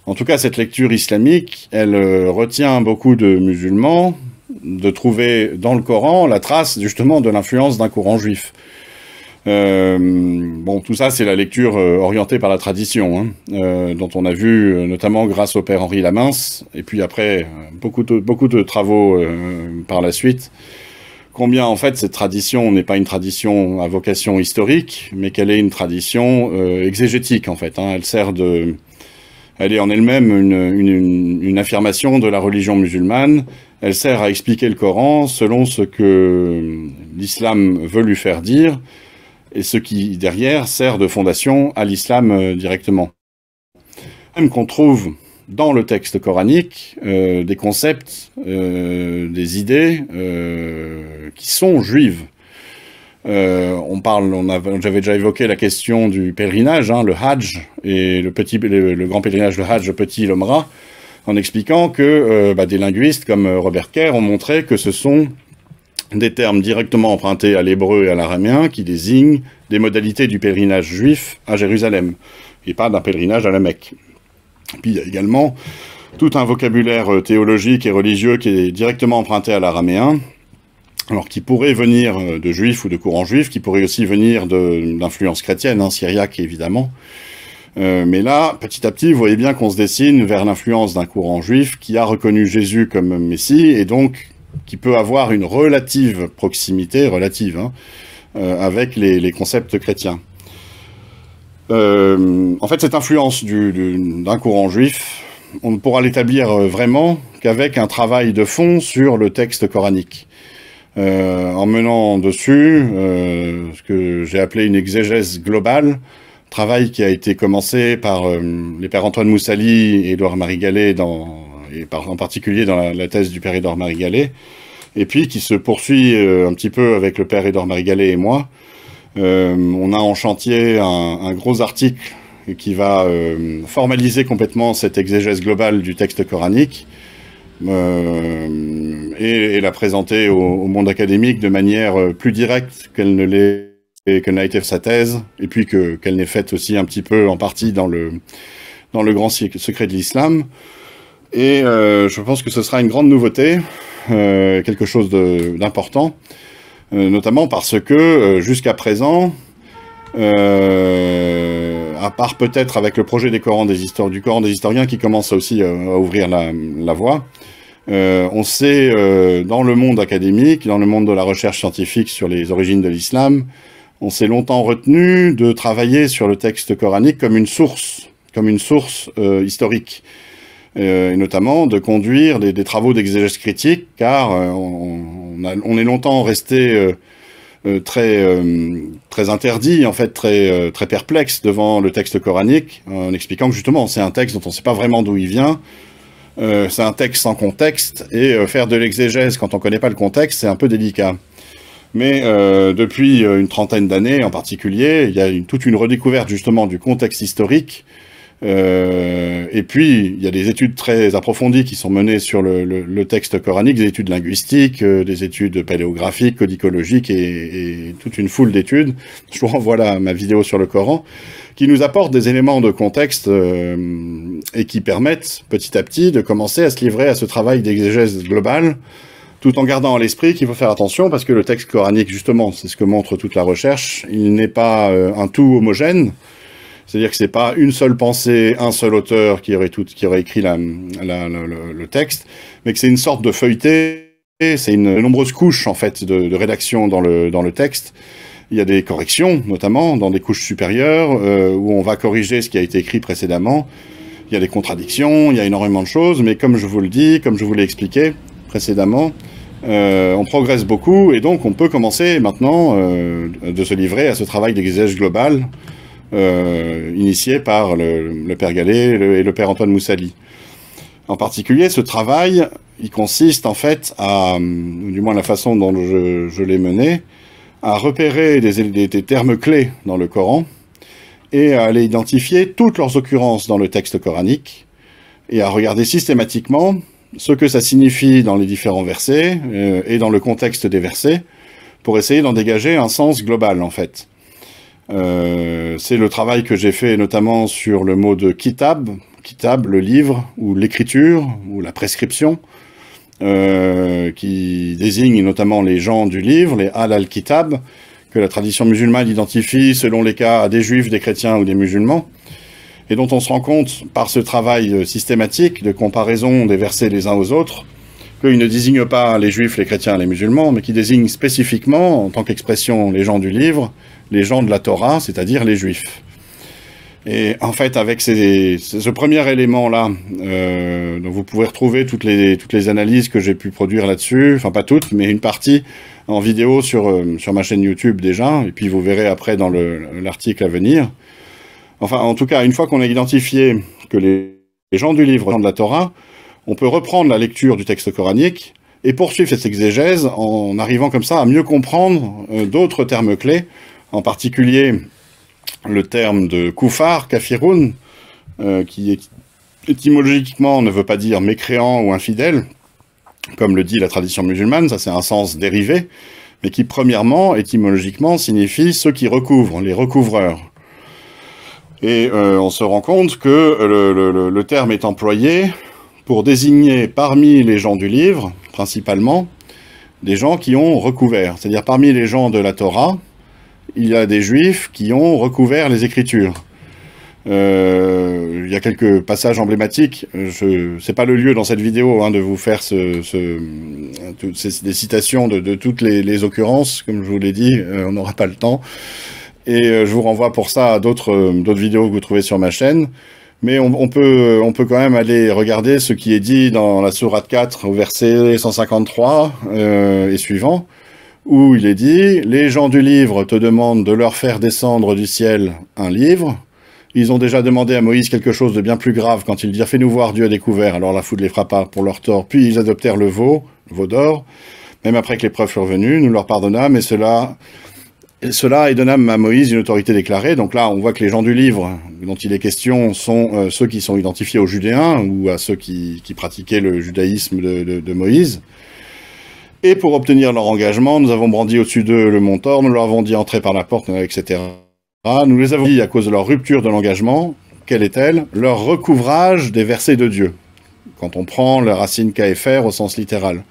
En tout cas, cette lecture islamique, elle retient beaucoup de musulmans de trouver dans le Coran la trace justement de l'influence d'un courant juif. Bon, tout ça, c'est la lecture orientée par la tradition, hein, dont on a vu, notamment grâce au père Henri Lamince, et puis après, beaucoup de travaux par la suite, combien, en fait, cette tradition n'est pas une tradition à vocation historique, mais qu'elle est une tradition exégétique, en fait. Hein. Elle est en elle-même une affirmation de la religion musulmane. Elle sert à expliquer le Coran selon ce que l'islam veut lui faire dire, et ce qui, derrière, sert de fondation à l'islam directement. Même qu'on trouve dans le texte coranique des concepts, des idées qui sont juives. J'avais déjà évoqué la question du pèlerinage, hein, le Hajj, et le grand pèlerinage, le Hajj, le petit, l'Omra, en expliquant que des linguistes comme Robert Kerr ont montré que ce sont des termes directement empruntés à l'hébreu et à l'araméen qui désignent des modalités du pèlerinage juif à Jérusalem, et pas d'un pèlerinage à la Mecque. Puis il y a également tout un vocabulaire théologique et religieux qui est directement emprunté à l'araméen, alors qui pourrait venir de juifs ou de courants juifs, qui pourrait aussi venir d'influence chrétienne, hein, syriaque évidemment. Mais là, petit à petit, vous voyez bien qu'on se dessine vers l'influence d'un courant juif qui a reconnu Jésus comme Messie, et donc qui peut avoir une relative proximité, avec les concepts chrétiens. En fait, cette influence d'un courant juif, on ne pourra l'établir vraiment qu'avec un travail de fond sur le texte coranique. En menant dessus ce que j'ai appelé une exégèse globale, travail qui a été commencé par les pères Antoine Moussali et Édouard Marie-Gallet, en particulier dans la thèse du père Édouard Marie-Gallet, et puis qui se poursuit un petit peu avec le père Édouard Marie-Gallet et moi. On a en chantier un gros article qui va formaliser complètement cette exégèse globale du texte coranique, et la présenter au monde académique de manière plus directe qu'elle n'a été sa thèse, et puis qu'elle n'est faite aussi un petit peu en partie dans le grand secret de l'islam. Et je pense que ce sera une grande nouveauté, quelque chose d'important, notamment parce que jusqu'à présent, à part peut-être avec le projet du Coran des historiens qui commence aussi à ouvrir la voie, on sait dans le monde académique, dans le monde de la recherche scientifique sur les origines de l'islam, on s'est longtemps retenu de travailler sur le texte coranique comme une source historique, et notamment de conduire des travaux d'exégèse critique, car on est longtemps resté très interdit, en fait, très perplexe devant le texte coranique, en expliquant que justement c'est un texte dont on ne sait pas vraiment d'où il vient, c'est un texte sans contexte, et faire de l'exégèse quand on ne connaît pas le contexte, c'est un peu délicat. Mais depuis une trentaine d'années en particulier, il y a toute une redécouverte justement du contexte historique, et puis il y a des études très approfondies qui sont menées sur le texte coranique, des études linguistiques, des études paléographiques, codicologiques et toute une foule d'études. Je vous renvoie là ma vidéo sur le Coran, qui nous apportent des éléments de contexte et qui permettent petit à petit de commencer à se livrer à ce travail d'exégèse globale, tout en gardant à l'esprit qu'il faut faire attention, parce que le texte coranique, justement, c'est ce que montre toute la recherche, il n'est pas un tout homogène, c'est-à-dire que c'est pas une seule pensée, un seul auteur qui aurait écrit le texte, mais que c'est une sorte de feuilleté, c'est une nombreuse couche, en fait, de rédaction dans le texte. Il y a des corrections, notamment, dans des couches supérieures, où on va corriger ce qui a été écrit précédemment. Il y a des contradictions, il y a énormément de choses, mais comme je vous le dis, comme je vous l'ai expliqué précédemment, on progresse beaucoup, et donc on peut commencer maintenant de se livrer à ce travail d'exégèse global, initié par le père Gallet et le père Antoine Moussali. En particulier, ce travail, il consiste en fait du moins la façon dont je l'ai mené, à repérer des termes clés dans le Coran et à aller identifier toutes leurs occurrences dans le texte coranique et à regarder systématiquement ce que ça signifie dans les différents versets et dans le contexte des versets pour essayer d'en dégager un sens global en fait. C'est le travail que j'ai fait notamment sur le mot de kitab, le livre ou l'écriture ou la prescription, qui désigne notamment les gens du livre, les al-kitab, que la tradition musulmane identifie selon les cas à des juifs, des chrétiens ou des musulmans, et dont on se rend compte par ce travail systématique de comparaison des versets les uns aux autres, qu'ils ne désignent pas les juifs, les chrétiens, les musulmans, mais qui désignent spécifiquement, en tant qu'expression, les gens du livre, les gens de la Torah, c'est-à-dire les juifs. Et en fait, avec ce premier élément-là, donc vous pouvez retrouver toutes les analyses que j'ai pu produire là-dessus, enfin pas toutes, mais une partie en vidéo sur ma chaîne YouTube déjà, et puis vous verrez après dans l'article à venir. Enfin, en tout cas, une fois qu'on a identifié que les gens du livre, les gens de la Torah, on peut reprendre la lecture du texte coranique et poursuivre cette exégèse en arrivant comme ça à mieux comprendre d'autres termes clés, en particulier le terme de koufar, kafirun, qui étymologiquement ne veut pas dire mécréant ou infidèle, comme le dit la tradition musulmane, ça c'est un sens dérivé, mais qui premièrement, étymologiquement, signifie ceux qui recouvrent, les recouvreurs. Et on se rend compte que le terme est employé pour désigner parmi les gens du livre, principalement, des gens qui ont recouvert. C'est-à-dire parmi les gens de la Torah, il y a des juifs qui ont recouvert les Écritures. Il y a quelques passages emblématiques. C'est pas le lieu dans cette vidéo de vous faire des citations de toutes les occurrences, comme je vous l'ai dit, on n'aura pas le temps. Et je vous renvoie pour ça à d'autres vidéos que vous trouvez sur ma chaîne. Mais on peut quand même aller regarder ce qui est dit dans la sourate 4 au verset 153 et suivant, où il est dit « Les gens du livre te demandent de leur faire descendre du ciel un livre. Ils ont déjà demandé à Moïse quelque chose de bien plus grave quand ils dirent « Fais-nous voir, Dieu a découvert. » Alors la foudre les frappa pour leur tort. Puis ils adoptèrent le veau d'or. Même après que les preuves furent venues, nous leur pardonnâmes et cela et donnâmes à Moïse une autorité déclarée. Donc là, on voit que les gens du livre dont il est question sont ceux qui sont identifiés aux Judéens ou à ceux qui pratiquaient le judaïsme de Moïse. Et pour obtenir leur engagement, nous avons brandi au-dessus d'eux le mont Or, nous leur avons dit entrer par la porte, etc. Nous les avons dit à cause de leur rupture de l'engagement. Quelle est-elle? Leur recouvrage des versets de Dieu. Quand on prend la racine KFR au sens littéral.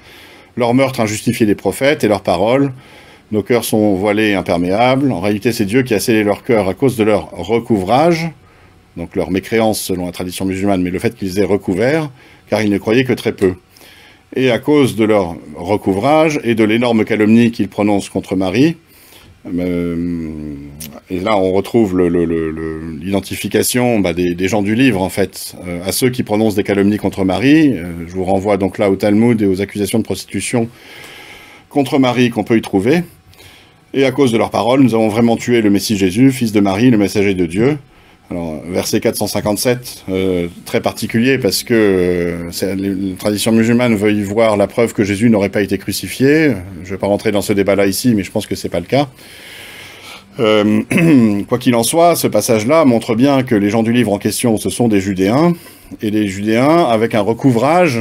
Leur meurtre injustifié des prophètes et leurs paroles. Nos cœurs sont voilés et imperméables. En réalité, c'est Dieu qui a scellé leur cœur à cause de leur recouvrage, donc leur mécréance selon la tradition musulmane, mais le fait qu'ils aient recouvert, car ils ne croyaient que très peu. Et à cause de leur recouvrage et de l'énorme calomnie qu'ils prononcent contre Marie, et là on retrouve l'identification des gens du livre, en fait, à ceux qui prononcent des calomnies contre Marie. Je vous renvoie donc là au Talmud et aux accusations de prostitution contre Marie qu'on peut y trouver. Et à cause de leurs paroles, nous avons vraiment tué le Messie Jésus, fils de Marie, le messager de Dieu. Alors, verset 457, très particulier parce que la tradition musulmane veut y voir la preuve que Jésus n'aurait pas été crucifié. Je ne vais pas rentrer dans ce débat-là ici, mais je pense que c'est pas le cas. Quoi qu'il en soit, ce passage-là montre bien que les gens du livre en question, ce sont des Judéens, et des Judéens avec un recouvrage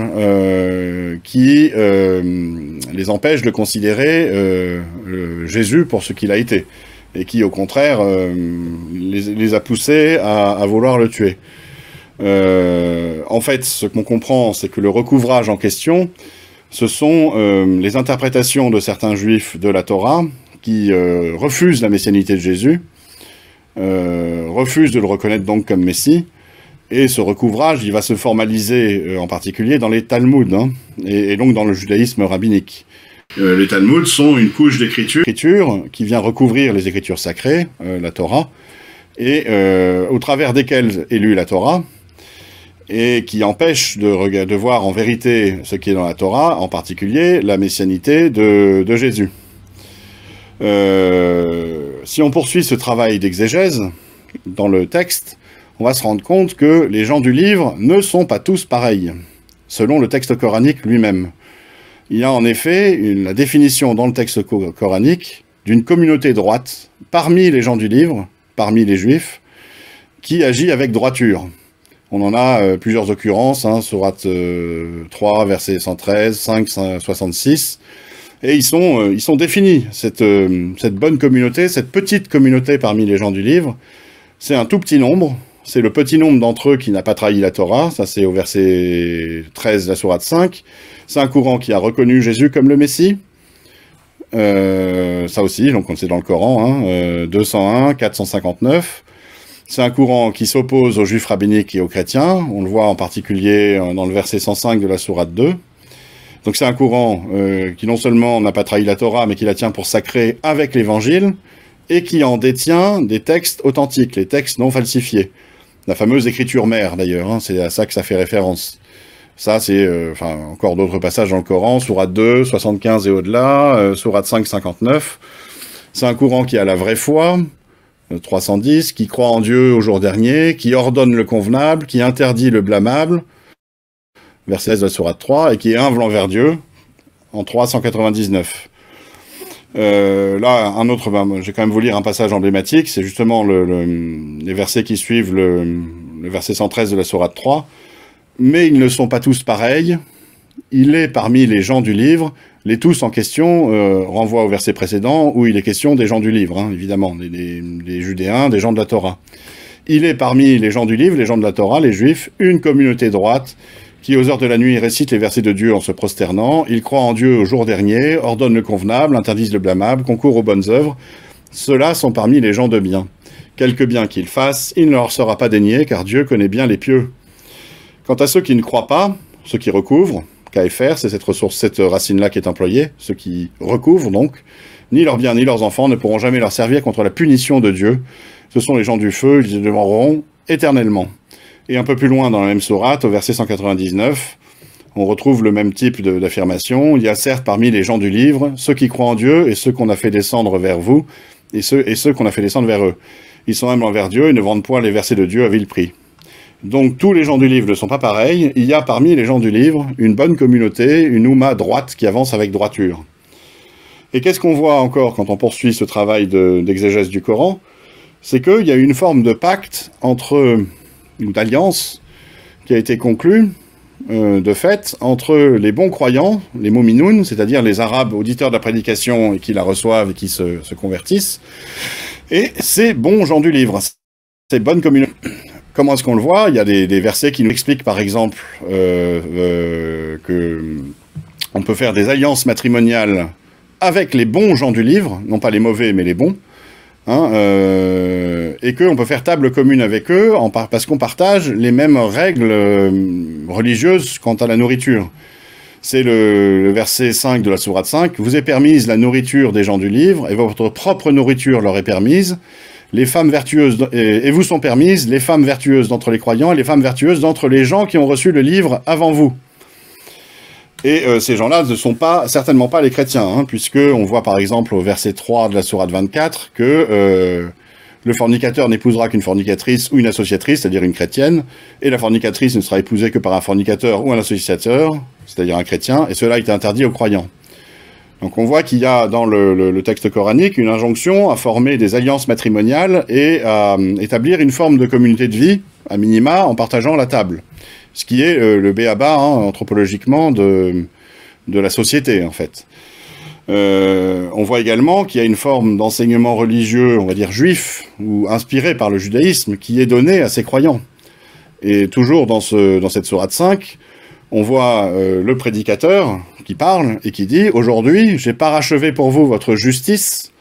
qui les empêche de considérer Jésus pour ce qu'il a été, et qui, au contraire, les a poussés à vouloir le tuer. En fait, ce qu'on comprend, c'est que le recouvrage en question, ce sont les interprétations de certains juifs de la Torah qui refusent la messianité de Jésus, refusent de le reconnaître donc comme Messie, et ce recouvrage, il va se formaliser en particulier dans les Talmuds, et donc dans le judaïsme rabbinique. Les Talmuds sont une couche d'écriture qui vient recouvrir les écritures sacrées, la Torah, et au travers desquelles est lue la Torah, et qui empêche de voir en vérité ce qui est dans la Torah, en particulier la messianité de Jésus. Si on poursuit ce travail d'exégèse dans le texte, on va se rendre compte que les gens du livre ne sont pas tous pareils, selon le texte coranique lui-même. Il y a en effet la définition dans le texte coranique d'une communauté droite parmi les gens du livre, parmi les juifs, qui agit avec droiture. On en a plusieurs occurrences, sourate 3, verset 113, 5, 66, et ils sont définis, cette bonne communauté, cette petite communauté parmi les gens du livre. C'est un tout petit nombre, c'est le petit nombre d'entre eux qui n'a pas trahi la Torah, ça c'est au verset 13 de la sourate 5. C'est un courant qui a reconnu Jésus comme le Messie, ça aussi, donc c'est dans le Coran, 201, 459. C'est un courant qui s'oppose aux juifs rabbiniques et aux chrétiens, on le voit en particulier dans le verset 105 de la sourate 2. Donc c'est un courant qui non seulement n'a pas trahi la Torah, mais qui la tient pour sacrée avec l'Évangile, et qui en détient des textes authentiques, les textes non falsifiés. La fameuse écriture mère, d'ailleurs, c'est à ça que ça fait référence. Ça, c'est encore d'autres passages dans le Coran, sourate 2, 75 et au-delà, sourate 5, 59. C'est un courant qui a la vraie foi, 310, qui croit en Dieu au jour dernier, qui ordonne le convenable, qui interdit le blâmable, verset 16 de la sourate 3, et qui est humble envers Dieu, en 399. Là, un autre, je vais quand même vous lire un passage emblématique, c'est justement les versets qui suivent le verset 113 de la sourate 3. « Mais ils ne sont pas tous pareils. Il est parmi les gens du livre ». Les tous en question renvoient au verset précédent où il est question des gens du livre, hein, évidemment, des Judéens, des gens de la Torah. Il est parmi les gens du livre, les gens de la Torah, les Juifs, une communauté droite qui, aux heures de la nuit, récite les versets de Dieu en se prosternant. Ils croient en Dieu au jour dernier, ordonnent le convenable, interdisent le blâmable, concourent aux bonnes œuvres. Ceux-là sont parmi les gens de bien. Quelque bien qu'ils fassent, il ne leur sera pas dénié, car Dieu connaît bien les pieux. Quant à ceux qui ne croient pas, ceux qui recouvrent, KFR, c'est cette racine-là qui est employée, ceux qui recouvrent donc, ni leurs biens ni leurs enfants ne pourront jamais leur servir contre la punition de Dieu. Ce sont les gens du feu, ils demeureront éternellement. Et un peu plus loin dans la même sourate, au verset 199, on retrouve le même type d'affirmation. Il y a certes parmi les gens du livre, ceux qui croient en Dieu et ceux qu'on a fait descendre vers vous, et ceux qu'on a fait descendre vers eux. Ils sont humbles envers Dieu et ne vendent point les versets de Dieu à vil prix. Donc tous les gens du livre ne sont pas pareils. Il y a parmi les gens du livre une bonne communauté, une Oumma droite qui avance avec droiture. Et qu'est-ce qu'on voit encore quand on poursuit ce travail d'exégèse du Coran? C'est qu'il y a une forme de pacte ou d'alliance qui a été conclue, de fait, entre les bons croyants, les mominoun, c'est-à-dire les Arabes auditeurs de la prédication et qui la reçoivent et qui se convertissent, et ces bons gens du livre, ces bonnes communautés. Comment est-ce qu'on le voit? Il y a des versets qui nous expliquent, par exemple, que on peut faire des alliances matrimoniales avec les bons gens du livre, non pas les mauvais, mais les bons, hein, et qu'on peut faire table commune avec eux parce qu'on partage les mêmes règles religieuses quant à la nourriture. C'est le verset 5 de la sourate 5. « Vous est permise la nourriture des gens du livre, et votre propre nourriture leur est permise. Les femmes vertueuses, et vous sont permises les femmes vertueuses d'entre les croyants et les femmes vertueuses d'entre les gens qui ont reçu le livre avant vous. » Et ces gens-là ne sont certainement pas les chrétiens, hein, puisque on voit par exemple au verset 3 de la sourate 24 que le fornicateur n'épousera qu'une fornicatrice ou une associatrice, c'est-à-dire une chrétienne, et la fornicatrice ne sera épousée que par un fornicateur ou un associateur, c'est-à-dire un chrétien, et cela est interdit aux croyants. Donc on voit qu'il y a dans le texte coranique une injonction à former des alliances matrimoniales et à établir une forme de communauté de vie, à minima, en partageant la table. Ce qui est le b.a.-ba, hein, anthropologiquement, de la société, en fait. On voit également qu'il y a une forme d'enseignement religieux, on va dire juif, ou inspiré par le judaïsme, qui est donné à ces croyants. Et toujours dans cette sourate 5, on voit le prédicateur qui parle et qui dit « Aujourd'hui, j'ai parachevé pour vous votre justice »,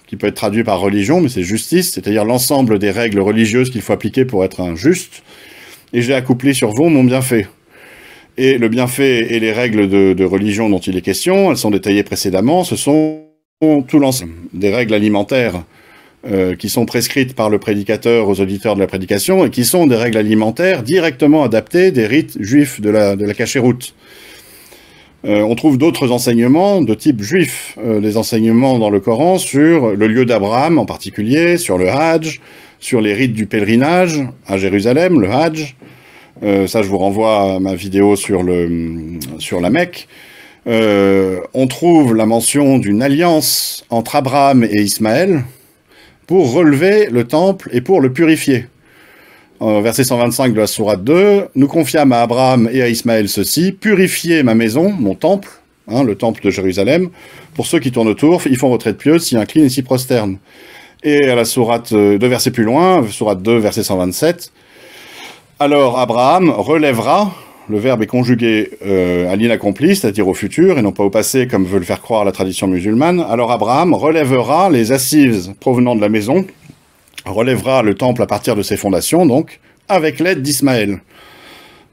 qui peut être traduit par religion, mais c'est justice, c'est-à-dire l'ensemble des règles religieuses qu'il faut appliquer pour être un juste, et j'ai accompli sur vous mon bienfait. Et le bienfait et les règles de religion dont il est question, elles sont détaillées précédemment, ce sont tout l'ensemble des règles alimentaires qui sont prescrites par le prédicateur aux auditeurs de la prédication, et qui sont des règles alimentaires directement adaptées des rites juifs de la cachéroute. On trouve d'autres enseignements de type juif, des enseignements dans le Coran sur le lieu d'Abraham en particulier, sur le Hajj, sur les rites du pèlerinage à Jérusalem, le Hajj. Ça, je vous renvoie à ma vidéo sur la Mecque. On trouve la mention d'une alliance entre Abraham et Ismaël pour relever le temple et pour le purifier. Verset 125 de la sourate 2, « Nous confiâmes à Abraham et à Ismaël ceci, purifiez ma maison, mon temple, hein, le temple de Jérusalem, pour ceux qui tournent autour, ils font retraite pieuse, s'y inclinent et s'y prosternent. » Et à la sourate 2 versets plus loin, sourate 2 verset 127, « Alors Abraham relèvera », le verbe est conjugué à l'inaccompli, c'est-à-dire au futur, et non pas au passé, comme veut le faire croire la tradition musulmane. « Alors Abraham relèvera les assises provenant de la maison, relèvera le temple à partir de ses fondations, donc, avec l'aide d'Ismaël. »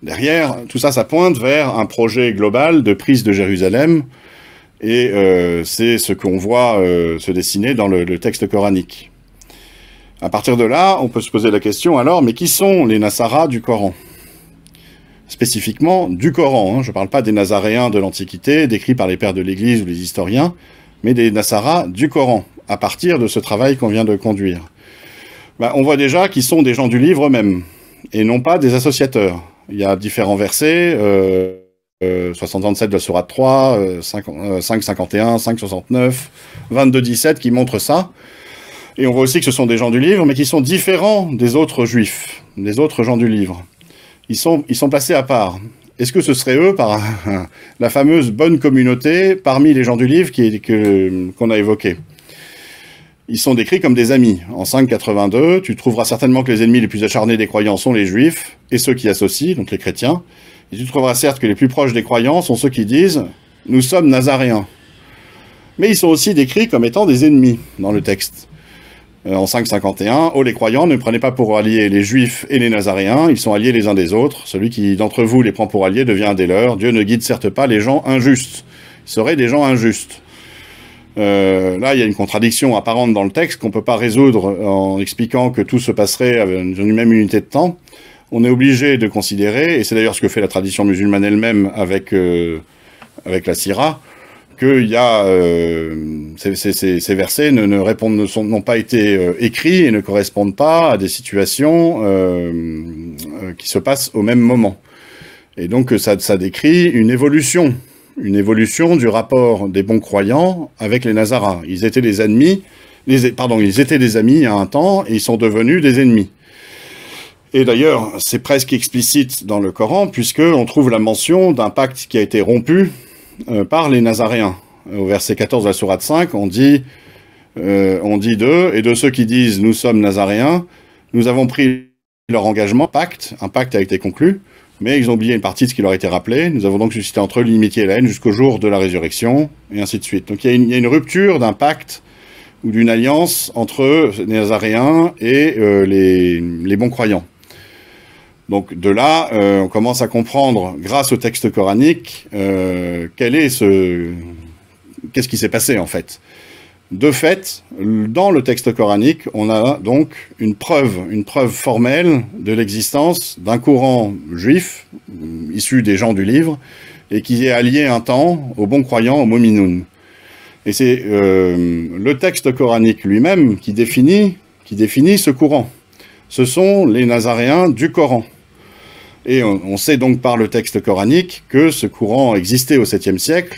Derrière, tout ça, ça pointe vers un projet global de prise de Jérusalem, et c'est ce qu'on voit se dessiner dans le texte coranique. À partir de là, on peut se poser la question alors, mais qui sont les Nassaras du Coran? Spécifiquement du Coran, hein. Je ne parle pas des Nazaréens de l'Antiquité, décrits par les pères de l'Église ou les historiens, mais des Nassaras du Coran, à partir de ce travail qu'on vient de conduire. On voit déjà qu'ils sont des gens du livre eux-mêmes, et non pas des associateurs. Il y a différents versets 67 de la Sourate 3, 5,51, 5,69, 22,17 qui montrent ça. Et on voit aussi que ce sont des gens du livre, mais qui sont différents des autres juifs, des autres gens du livre. Ils sont placés à part. Est-ce que ce serait eux, par la fameuse bonne communauté, parmi les gens du livre qu'on a évoqué? Ils sont décrits comme des amis. En 5,82, tu trouveras certainement que les ennemis les plus acharnés des croyants sont les juifs, et ceux qui associent, donc les chrétiens. Et tu trouveras certes que les plus proches des croyants sont ceux qui disent « nous sommes nazaréens ». Mais ils sont aussi décrits comme étant des ennemis dans le texte. En 5,51, « Oh les croyants, ne prenez pas pour alliés les juifs et les nazaréens, ils sont alliés les uns des autres. Celui qui d'entre vous les prend pour alliés devient un des leurs. Dieu ne guide certes pas les gens injustes. Ils seraient des gens injustes. » Là, il y a une contradiction apparente dans le texte qu'on ne peut pas résoudre en expliquant que tout se passerait dans une même unité de temps. On est obligé de considérer, et c'est d'ailleurs ce que fait la tradition musulmane elle-même avec la Sira, que ces versets n'ont pas été écrits et ne correspondent pas à des situations qui se passent au même moment. Et donc ça décrit une évolution du rapport des bons croyants avec les Nazaras. Ils étaient des ennemis, ils étaient des amis à un temps et ils sont devenus des ennemis. Et d'ailleurs, c'est presque explicite dans le Coran, puisqu'on trouve la mention d'un pacte qui a été rompu par les Nazaréens. Au verset 14 de la Sourate 5, on dit d'eux, et de ceux qui disent « nous sommes Nazaréens, nous avons pris leur engagement, un pacte a été conclu, mais ils ont oublié une partie de ce qui leur a été rappelé, nous avons donc suscité entre eux l'amitié et la haine jusqu'au jour de la résurrection, et ainsi de suite. » Donc il y a une rupture d'un pacte ou d'une alliance entre les Nazaréens et les bons croyants. Donc de là, on commence à comprendre, grâce au texte coranique, qu'est-ce qui s'est passé en fait. De fait, dans le texte coranique, on a donc une preuve formelle de l'existence d'un courant juif, issu des gens du livre, et qui est allié un temps aux bons croyants, aux Mominoun. Et c'est le texte coranique lui-même qui définit ce courant. Ce sont les Nazaréens du Coran. Et on sait donc par le texte coranique que ce courant existait au 7e siècle,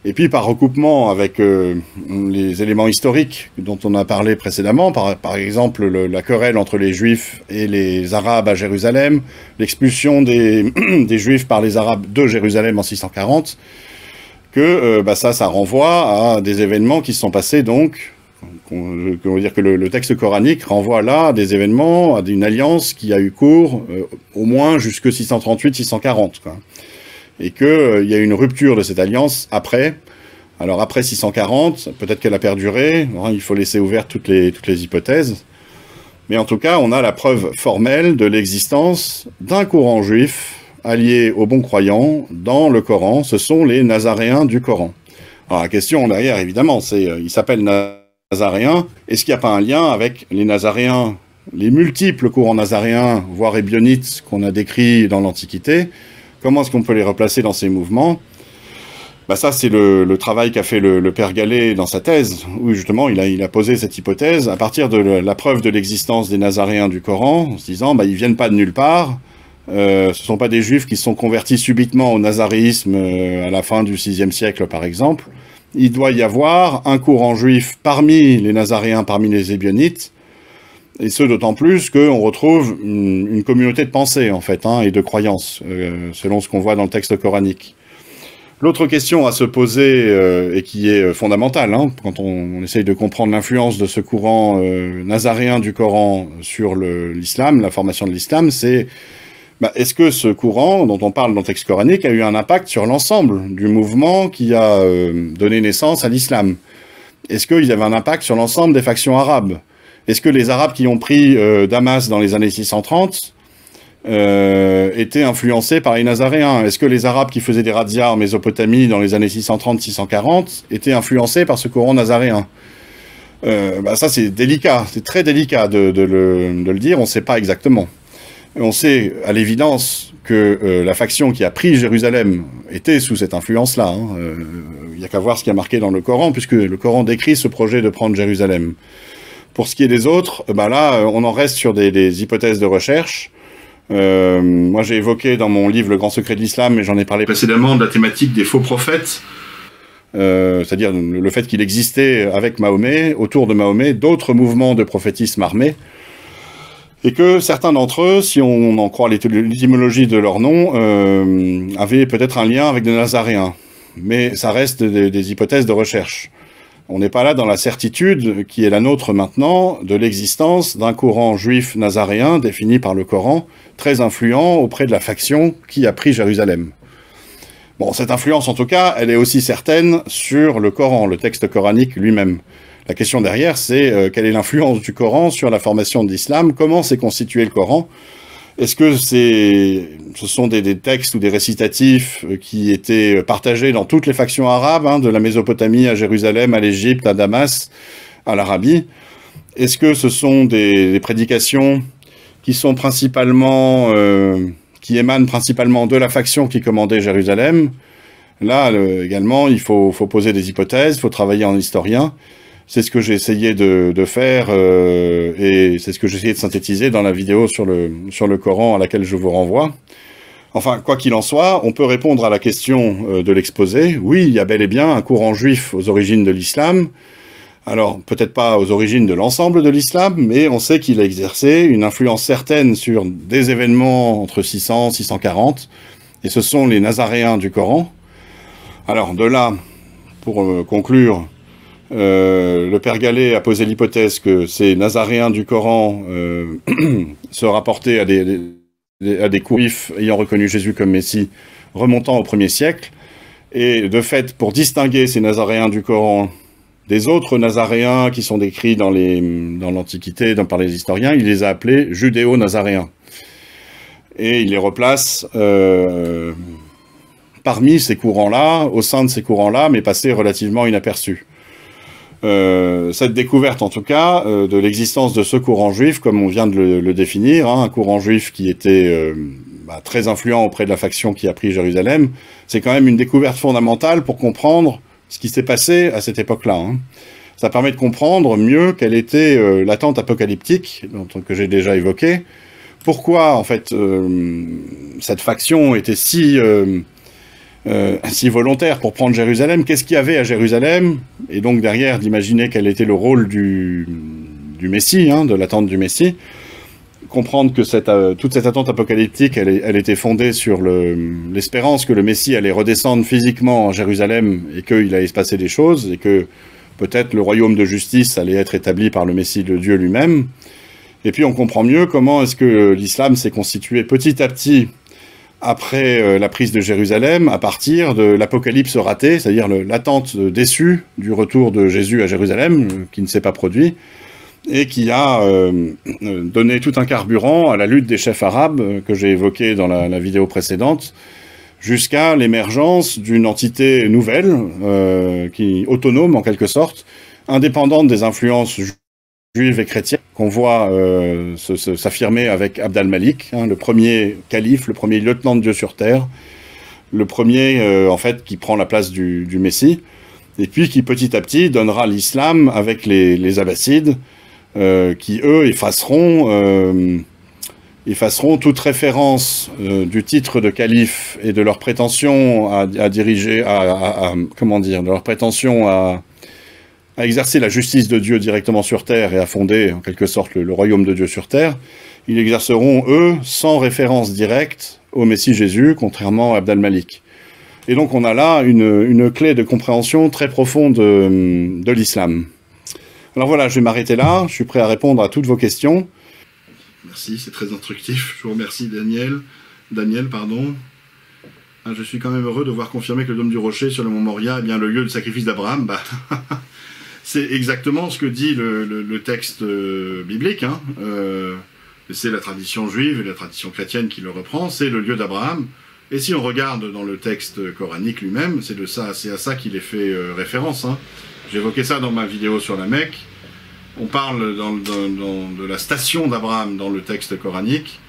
et puis par recoupement avec les éléments historiques dont on a parlé précédemment, par exemple la querelle entre les Juifs et les Arabes à Jérusalem, l'expulsion des Juifs par les Arabes de Jérusalem en 640, que ça renvoie à des événements qui se sont passés donc. On veut dire que le texte coranique renvoie là à des événements, à une alliance qui a eu cours au moins jusque 638-640. Et qu'il y a une rupture de cette alliance après. Alors après 640, peut-être qu'elle a perduré, il faut laisser ouvertes toutes les hypothèses. Mais en tout cas, on a la preuve formelle de l'existence d'un courant juif allié aux bons croyants dans le Coran. Ce sont les Nazaréens du Coran. Alors la question derrière, évidemment, c'est ils s'appellent Nazaréens. Est-ce qu'il n'y a pas un lien avec les Nazaréens, les multiples courants nazaréens, voire ébionites, qu'on a décrits dans l'Antiquité? Comment est-ce qu'on peut les replacer dans ces mouvements? Ça, c'est le travail qu'a fait le père Gallet dans sa thèse, où justement il a posé cette hypothèse à partir de la preuve de l'existence des Nazaréens du Coran, en se disant ils viennent pas de nulle part, ce sont pas des Juifs qui se sont convertis subitement au nazaréisme à la fin du VIe siècle par exemple. Il doit y avoir un courant juif parmi les Nazaréens, parmi les Ébionites, et ce d'autant plus qu'on retrouve une communauté de pensée en fait, et de croyances, selon ce qu'on voit dans le texte coranique. L'autre question à se poser, et qui est fondamentale, quand on essaye de comprendre l'influence de ce courant nazaréen du Coran sur l'islam, la formation de l'islam, c'est est-ce que ce courant dont on parle dans le texte coranique a eu un impact sur l'ensemble du mouvement qui a donné naissance à l'islam? Est-ce qu'il y avait un impact sur l'ensemble des factions arabes? Est-ce que les Arabes qui ont pris Damas dans les années 630 étaient influencés par les Nazaréens? Est-ce que les Arabes qui faisaient des razzias en Mésopotamie dans les années 630-640 étaient influencés par ce courant nazaréen? Ça c'est délicat, c'est très délicat de le dire, on ne sait pas exactement. On sait à l'évidence que la faction qui a pris Jérusalem était sous cette influence-là. Il n'y a qu'à voir ce qui a marqué dans le Coran, puisque le Coran décrit ce projet de prendre Jérusalem. Pour ce qui est des autres, là, on en reste sur des hypothèses de recherche. Moi, j'ai évoqué dans mon livre Le Grand Secret de l'Islam, et j'en ai parlé précédemment, de la thématique des faux prophètes, c'est-à-dire le fait qu'il existait avec Mahomet, autour de Mahomet, d'autres mouvements de prophétisme armés, et que certains d'entre eux, si on en croit l'étymologie de leur nom, avaient peut-être un lien avec des Nazaréens. Mais ça reste des hypothèses de recherche. On n'est pas là dans la certitude, qui est la nôtre maintenant, de l'existence d'un courant juif nazaréen défini par le Coran, très influent auprès de la faction qui a pris Jérusalem. Bon, cette influence, en tout cas, elle est aussi certaine sur le Coran, le texte coranique lui-même. La question derrière, c'est quelle est l'influence du Coran sur la formation de l'islam, comment s'est constitué le Coran. Est-ce que ce sont des textes ou des récitatifs qui étaient partagés dans toutes les factions arabes, hein, de la Mésopotamie à Jérusalem, à l'Égypte, à Damas, à l'Arabie? Est-ce que ce sont des prédications qui sont principalement, qui émanent principalement de la faction qui commandait Jérusalem? Là, également, il faut poser des hypothèses, il faut travailler en historien. C'est ce que j'ai essayé de faire et c'est ce que j'ai essayé de synthétiser dans la vidéo sur le Coran à laquelle je vous renvoie. Enfin, quoi qu'il en soit, on peut répondre à la question de l'exposé. Oui, il y a bel et bien un courant juif aux origines de l'islam. Alors, peut-être pas aux origines de l'ensemble de l'islam, mais on sait qu'il a exercé une influence certaine sur des événements entre 600 et 640, et ce sont les Nazaréens du Coran. Alors, de là, pour conclure, le père Gallet a posé l'hypothèse que ces Nazaréens du Coran se rapportaient à des juifs ayant reconnu Jésus comme Messie remontant au 1er siècle. Et de fait, pour distinguer ces Nazaréens du Coran des autres Nazaréens qui sont décrits dans l'Antiquité, par les historiens, il les a appelés judéo-nazaréens. Et il les replace parmi ces courants-là, au sein de ces courants-là, mais passés relativement inaperçus. Cette découverte, en tout cas, de l'existence de ce courant juif, comme on vient de le définir, hein, un courant juif qui était très influent auprès de la faction qui a pris Jérusalem, c'est quand même une découverte fondamentale pour comprendre ce qui s'est passé à cette époque-là. Hein. Ça permet de comprendre mieux quelle était l'attente apocalyptique, que j'ai déjà évoquée, pourquoi, en fait, cette faction était si volontaire pour prendre Jérusalem, qu'est-ce qu'il y avait à Jérusalem, et donc derrière d'imaginer quel était le rôle du Messie, hein, de l'attente du Messie, comprendre que toute cette attente apocalyptique, elle était fondée sur l'espérance que le Messie allait redescendre physiquement en Jérusalem et qu'il allait se passer des choses, et que peut-être le royaume de justice allait être établi par le Messie de Dieu lui-même. Et puis on comprend mieux comment est-ce que l'islam s'est constitué petit à petit après la prise de Jérusalem, à partir de l'apocalypse ratée, c'est-à-dire l'attente déçue du retour de Jésus à Jérusalem, qui ne s'est pas produit, et qui a donné tout un carburant à la lutte des chefs arabes, que j'ai évoqué dans la vidéo précédente, jusqu'à l'émergence d'une entité nouvelle, autonome en quelque sorte, indépendante des influences juives et chrétiennes, qu'on voit s'affirmer avec Abd al-Malik, hein, le premier calife, le premier lieutenant de Dieu sur terre, le premier en fait qui prend la place du Messie, et puis qui petit à petit donnera l'islam avec les Abbassides, qui eux effaceront toute référence du titre de calife et de leur prétention à diriger, comment dire, de leur prétention à exercer la justice de Dieu directement sur terre et à fonder en quelque sorte le royaume de Dieu sur terre. Ils l'exerceront, eux, sans référence directe au Messie Jésus, contrairement à Abd al-Malik. Et donc on a là une clé de compréhension très profonde de l'islam. Alors voilà, je vais m'arrêter là, je suis prêt à répondre à toutes vos questions. Merci, c'est très instructif, je vous remercie Daniel, pardon. Je suis quand même heureux de voir confirmer que le dôme du rocher sur le mont Moria est bien le lieu du sacrifice d'Abraham. C'est exactement ce que dit le texte biblique, hein. C'est la tradition juive et la tradition chrétienne qui le reprend, c'est le lieu d'Abraham. Et si on regarde dans le texte coranique lui-même, c'est à ça qu'il est fait référence. Hein. J'évoquais ça dans ma vidéo sur la Mecque. On parle de la station d'Abraham dans le texte coranique,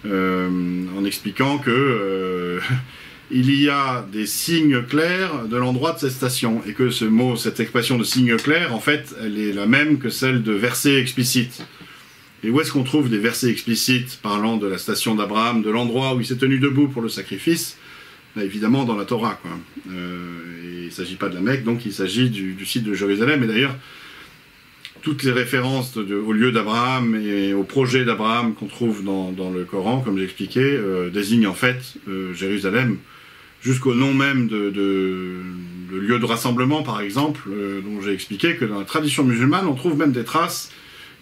en expliquant que il y a des signes clairs de l'endroit de cette station, et que cette expression de signe clair, en fait, elle est la même que celle de verset explicite. Et où est-ce qu'on trouve des versets explicites parlant de la station d'Abraham, de l'endroit où il s'est tenu debout pour le sacrifice? Là, évidemment dans la Torah, quoi. Et il ne s'agit pas de la Mecque, donc il s'agit du site de Jérusalem. Et d'ailleurs, toutes les références au lieu d'Abraham et au projet d'Abraham qu'on trouve dans le Coran, comme j'expliquais, désignent en fait Jérusalem, jusqu'au nom même de lieu de rassemblement, par exemple, dont j'ai expliqué que dans la tradition musulmane, on trouve même des traces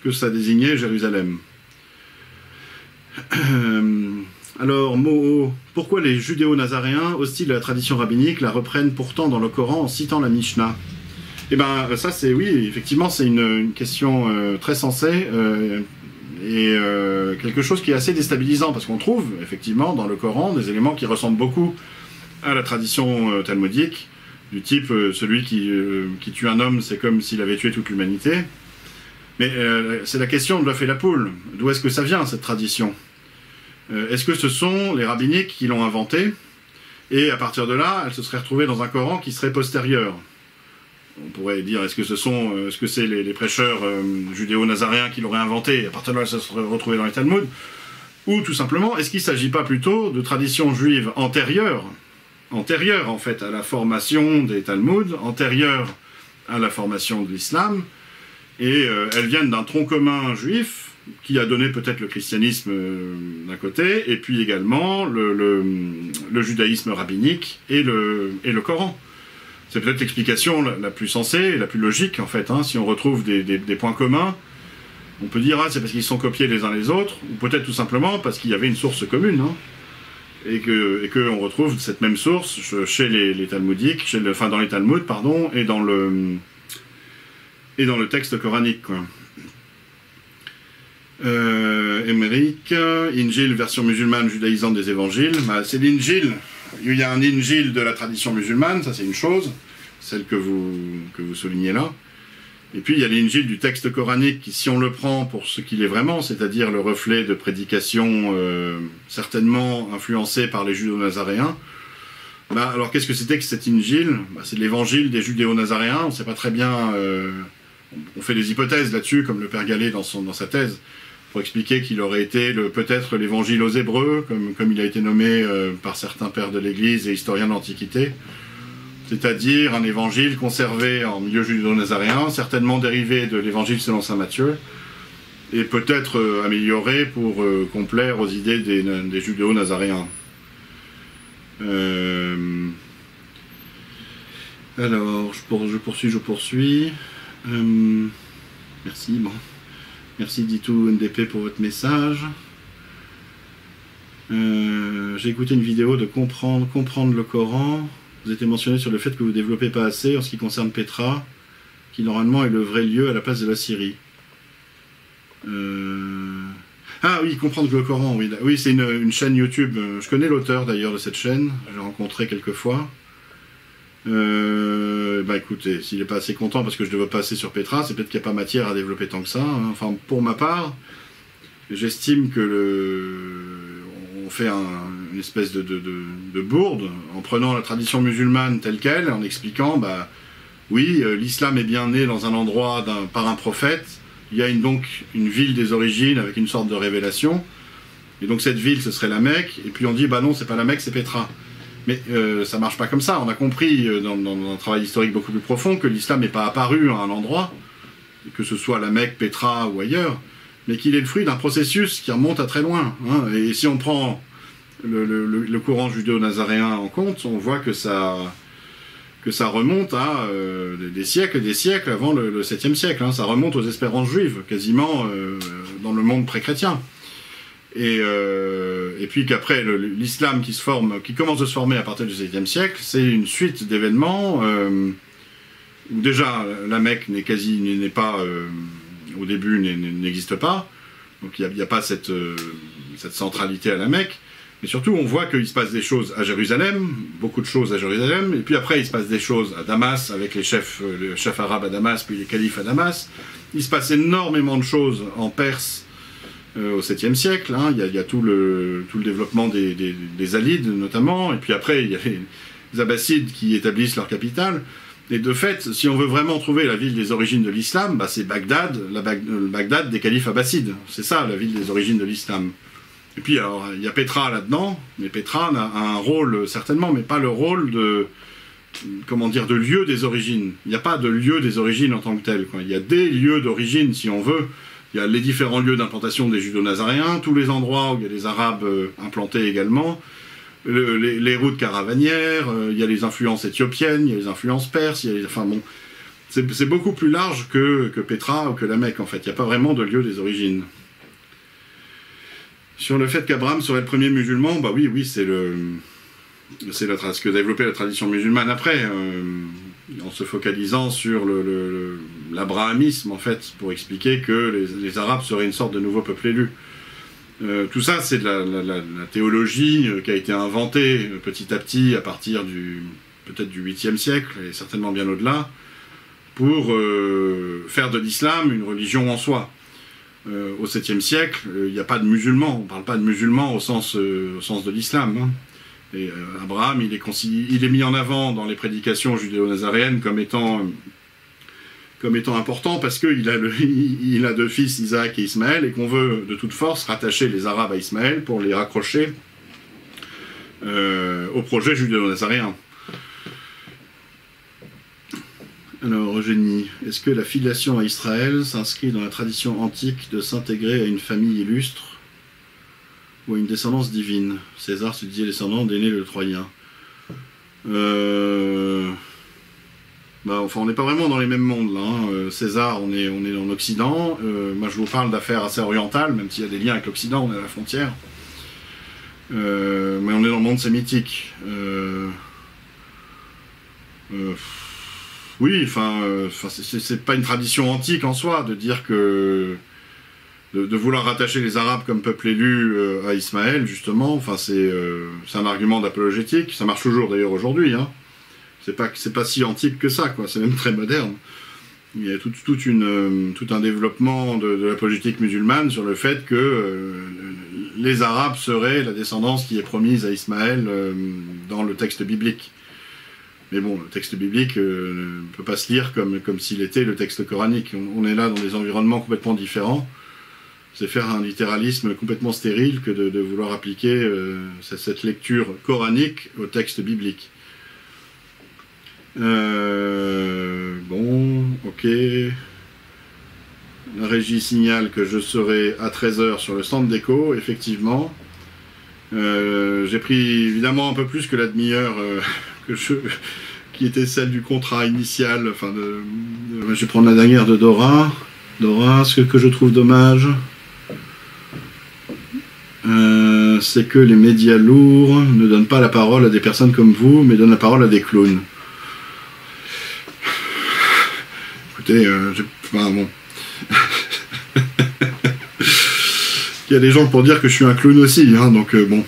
que ça désignait Jérusalem. Alors, pourquoi les judéo-nazaréens, hostiles à la tradition rabbinique, la reprennent pourtant dans le Coran en citant la Mishnah? Eh bien, ça, c'est, oui, effectivement, c'est une question très sensée et quelque chose qui est assez déstabilisant, parce qu'on trouve, effectivement, dans le Coran, des éléments qui ressemblent beaucoup à la tradition talmudique, du type celui qui tue un homme, c'est comme s'il avait tué toute l'humanité. Mais c'est la question de l'œuf et la poule. D'où est-ce que ça vient, cette tradition? Est-ce que ce sont les rabbiniques qui l'ont inventée? Et à partir de là, elle se serait retrouvée dans un Coran qui serait postérieur. On pourrait dire, est-ce que c'est les prêcheurs judéo-nazaréens qui l'auraient inventé, et à partir de là, ça se serait retrouvé dans les Talmuds? Ou tout simplement, est-ce qu'il ne s'agit pas plutôt de traditions juives antérieures en fait à la formation des Talmuds, antérieures à la formation de l'islam, et elles viennent d'un tronc commun juif qui a donné peut-être le christianisme d'un côté, et puis également le judaïsme rabbinique et le Coran. C'est peut-être l'explication la plus sensée et la plus logique, en fait. Hein. Si on retrouve des points communs, on peut dire c'est parce qu'ils sont copiés les uns les autres, ou peut-être tout simplement parce qu'il y avait une source commune, hein, et qu'on retrouve cette même source chez les talmudiques, dans les Talmuds, pardon, et dans le texte coranique, quoi. Émeric, Injil, version musulmane judaïsante des évangiles. Bah, c'est l'Injil. Il y a un Injil de la tradition musulmane, ça c'est une chose, celle que vous soulignez là. Et puis il y a l'Injil du texte coranique qui, si on le prend pour ce qu'il est vraiment, c'est-à-dire le reflet de prédication certainement influencé par les judéo-nazaréens, bah, alors qu'est-ce que c'était que cet Injil? Bah, c'est l'évangile des judéo-nazaréens, on ne sait pas très bien, on fait des hypothèses là-dessus, comme le Père Gallet dans sa thèse, pour expliquer qu'il aurait été peut-être l'évangile aux Hébreux, comme il a été nommé par certains pères de l'Église et historiens de l'Antiquité, c'est-à-dire un évangile conservé en milieu judéo-nazaréen, certainement dérivé de l'évangile selon saint Matthieu, et peut-être amélioré pour complaire aux idées des judéo-nazaréens. Alors, je poursuis. Merci, bon. Merci Ditou NDP pour votre message. J'ai écouté une vidéo de comprendre le Coran. Vous étiez mentionné sur le fait que vous ne développez pas assez en ce qui concerne Petra, qui normalement est le vrai lieu à la place de la Syrie. Ah oui, comprendre le Coran, oui. Oui, c'est une chaîne YouTube. Je connais l'auteur d'ailleurs de cette chaîne. Je l'ai rencontré quelques fois. Bah écoutez, s'il n'est pas assez content parce que je ne développe pas assez sur Petra, c'est peut-être qu'il n'y a pas matière à développer tant que ça. Hein. Enfin, pour ma part, j'estime que on fait une espèce de bourde en prenant la tradition musulmane telle qu'elle, en expliquant, bah oui, l'islam est bien né dans un endroit par un prophète, il y a donc une ville des origines avec une sorte de révélation, et donc cette ville ce serait la Mecque, et puis on dit, bah non, c'est pas la Mecque, c'est Petra. Mais ça marche pas comme ça. On a compris dans un travail historique beaucoup plus profond que l'islam n'est pas apparu à un endroit, que ce soit la Mecque, Petra ou ailleurs, mais qu'il est le fruit d'un processus qui remonte à très loin. Hein. Et si on prend le courant judéo-nazaréen en compte, on voit que ça remonte à des siècles et des siècles avant le 7e siècle. Hein. Ça remonte aux espérances juives, quasiment dans le monde pré-chrétien. Et puis qu'après, l'islam qui commence de se former à partir du 7e siècle, c'est une suite d'événements où déjà la Mecque n'est pas, au début, n'existe pas. Donc il n'y a pas cette centralité à la Mecque. Mais surtout, on voit qu'il se passe des choses à Jérusalem, beaucoup de choses à Jérusalem, et puis après, il se passe des choses à Damas, avec le chef arabe à Damas, puis les califes à Damas. Il se passe énormément de choses en Perse, au 7e siècle, hein. Il y a tout le développement des Alides notamment, et puis après il y a les Abbassides qui établissent leur capitale. Et de fait, si on veut vraiment trouver la ville des origines de l'islam, bah c'est Bagdad, le Bagdad des califes abbassides. C'est ça, la ville des origines de l'islam. Et puis, alors, il y a Petra là-dedans, mais Petra a un rôle, certainement, mais pas le rôle de, comment dire, de lieu des origines. Il n'y a pas de lieu des origines en tant que tel, quoi. Il y a des lieux d'origine, si on veut. Il y a les différents lieux d'implantation des judo-nazaréens, tous les endroits où il y a des Arabes implantés également, les routes caravanières, il y a les influences éthiopiennes, il y a les influences perses, il y a enfin bon, c'est beaucoup plus large que Petra ou que la Mecque, en fait. Il n'y a pas vraiment de lieu des origines. Sur le fait qu'Abraham serait le premier musulman, bah oui, c'est ce que a développé la tradition musulmane après, en se focalisant sur l'abrahamisme, en fait, pour expliquer que les Arabes seraient une sorte de nouveau peuple élu. Tout ça, c'est de la théologie qui a été inventée petit à petit à partir peut-être du 8e siècle, et certainement bien au-delà, pour faire de l'islam une religion en soi. Au 7e siècle, il n'y a pas de musulmans, on ne parle pas de musulmans au sens de l'islam. Hein. Et Abraham, il est mis en avant dans les prédications judéo-nazaréennes comme étant important parce qu'il a deux fils, Isaac et Ismaël, et qu'on veut de toute force rattacher les Arabes à Ismaël pour les raccrocher au projet judéo-nazaréen. Alors, Eugénie, est-ce que la filiation à Israël s'inscrit dans la tradition antique de s'intégrer à une famille illustre ou à une descendance divine? César se disait descendant d'Aîné le Troyen. Enfin, on n'est pas vraiment dans les mêmes mondes, là. Hein. César, on est en Occident. Moi, je vous parle d'affaires assez orientales, même s'il y a des liens avec l'Occident, on est à la frontière. Mais on est dans le monde sémitique. Oui, enfin, c'est pas une tradition antique en soi de dire que de vouloir rattacher les Arabes comme peuple élu à Ismaël, justement. Enfin, c'est un argument d'apologétique. Ça marche toujours d'ailleurs aujourd'hui. Hein. C'est pas si antique que ça, quoi. C'est même très moderne. Il y a tout un développement de l'apologétique musulmane sur le fait que les Arabes seraient la descendance qui est promise à Ismaël dans le texte biblique. Mais bon, le texte biblique ne peut pas se lire comme s'il était le texte coranique. On est là dans des environnements complètement différents. C'est faire un littéralisme complètement stérile que de vouloir appliquer cette lecture coranique au texte biblique. Bon, ok. La régie signale que je serai à 13h sur le stand d'écho, effectivement. J'ai pris évidemment un peu plus que la demi-heure qui était celle du contrat initial. Enfin, je vais prendre la dernière de Dora. Dora, ce que je trouve dommage, c'est que les médias lourds ne donnent pas la parole à des personnes comme vous, mais donnent la parole à des clowns. Écoutez, bon. Il y a des gens pour dire que je suis un clown aussi, hein, donc bon.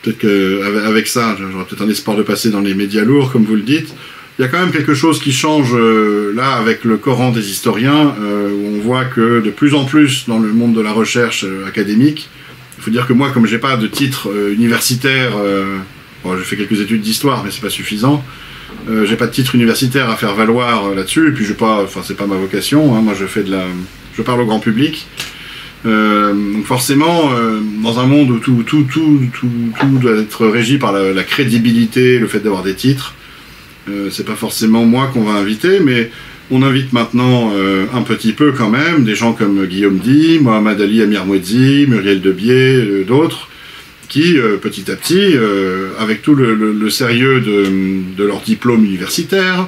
Peut-être qu'avec ça, j'aurai peut-être un espoir de passer dans les médias lourds, comme vous le dites. Il y a quand même quelque chose qui change là avec le Coran des historiens, où on voit que de plus en plus dans le monde de la recherche académique, il faut dire que moi, comme j'ai pas de titre universitaire, bon, j'ai fait quelques études d'histoire, mais c'est pas suffisant. J'ai pas de titre universitaire à faire valoir là-dessus, et puis c'est pas ma vocation. Hein, moi, je parle au grand public. Donc forcément, dans un monde où tout doit être régi par la crédibilité, le fait d'avoir des titres, c'est pas forcément moi qu'on va inviter, mais on invite maintenant un petit peu quand même des gens comme Guillaume Di, Mohamed Ali Amir Mouedzi, Muriel Debier, d'autres, qui petit à petit, avec tout le sérieux de leur diplôme universitaire,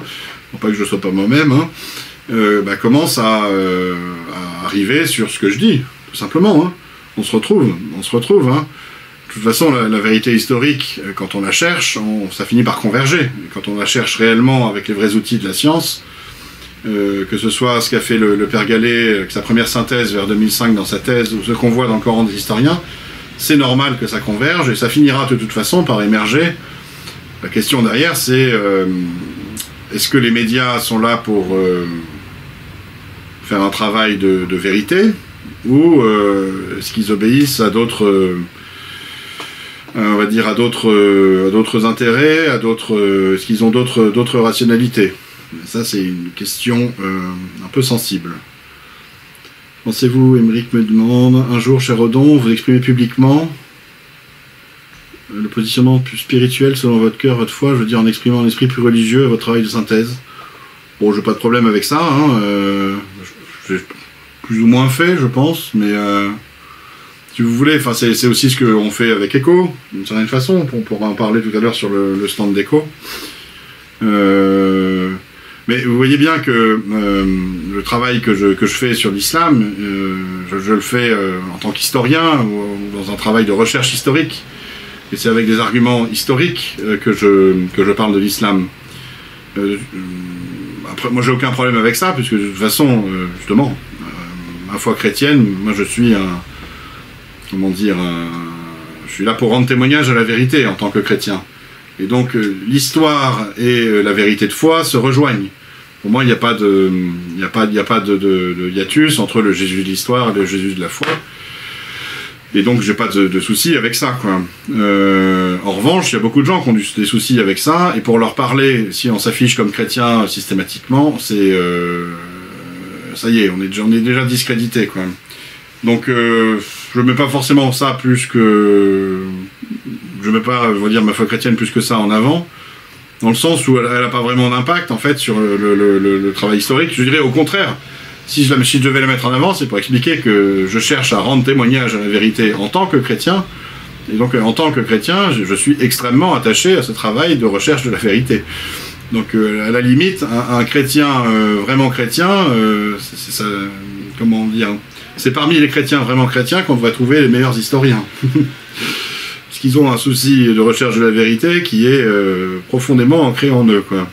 pour pas que je sois pas moi-même, hein, commencent à arriver sur ce que je dis. Tout simplement, hein. On se retrouve, hein. De toute façon, la vérité historique, quand on la cherche, ça finit par converger. Et quand on la cherche réellement avec les vrais outils de la science, que ce soit ce qu'a fait le père Gallet, avec sa première synthèse vers 2005 dans sa thèse, ou ce qu'on voit dans le Coran des historiens, c'est normal que ça converge, et ça finira de toute façon par émerger. La question derrière, c'est est-ce que les médias sont là pour faire un travail de vérité, ou est-ce qu'ils obéissent à d'autres, on va dire à d'autres intérêts, est-ce qu'ils ont d'autres rationalités? Ça, c'est une question un peu sensible. Pensez-vous, Émeric me demande, un jour, cher Odon, vous exprimez publiquement le positionnement plus spirituel selon votre cœur, votre foi, je veux dire en exprimant un esprit plus religieux à votre travail de synthèse. Bon, j'ai pas de problème avec ça, hein, j'ai plus ou moins fait, je pense, mais si vous voulez, c'est aussi ce qu'on fait avec Echo, d'une certaine façon, on pourra en parler tout à l'heure sur le stand d'Echo. Mais vous voyez bien que le travail que je fais sur l'islam, je le fais en tant qu'historien, ou dans un travail de recherche historique, et c'est avec des arguments historiques que je parle de l'islam. Après, moi j'ai aucun problème avec ça, puisque de toute façon, justement, ma foi chrétienne, moi je suis comment dire, je suis là pour rendre témoignage à la vérité en tant que chrétien. Et donc l'histoire et la vérité de foi se rejoignent. Pour moi, il n'y a pas de hiatus entre le Jésus de l'histoire et le Jésus de la foi. Et donc j'ai pas de soucis avec ça, quoi. En revanche, il y a beaucoup de gens qui ont des soucis avec ça, et pour leur parler, si on s'affiche comme chrétien systématiquement, c'est ça y est, on est déjà discrédité, quoi. Donc je mets pas forcément ça plus que... Je mets pas, je veux dire, ma foi chrétienne plus que ça en avant, dans le sens où elle a pas vraiment d'impact, en fait, sur le travail historique. Je dirais au contraire, si je devais la mettre en avant, c'est pour expliquer que je cherche à rendre témoignage à la vérité en tant que chrétien, et donc en tant que chrétien, je suis extrêmement attaché à ce travail de recherche de la vérité. Donc à la limite, un chrétien vraiment chrétien, c'est ça, comment dire, c'est parmi les chrétiens vraiment chrétiens qu'on devrait trouver les meilleurs historiens. Parce qu'ils ont un souci de recherche de la vérité qui est profondément ancré en eux, quoi.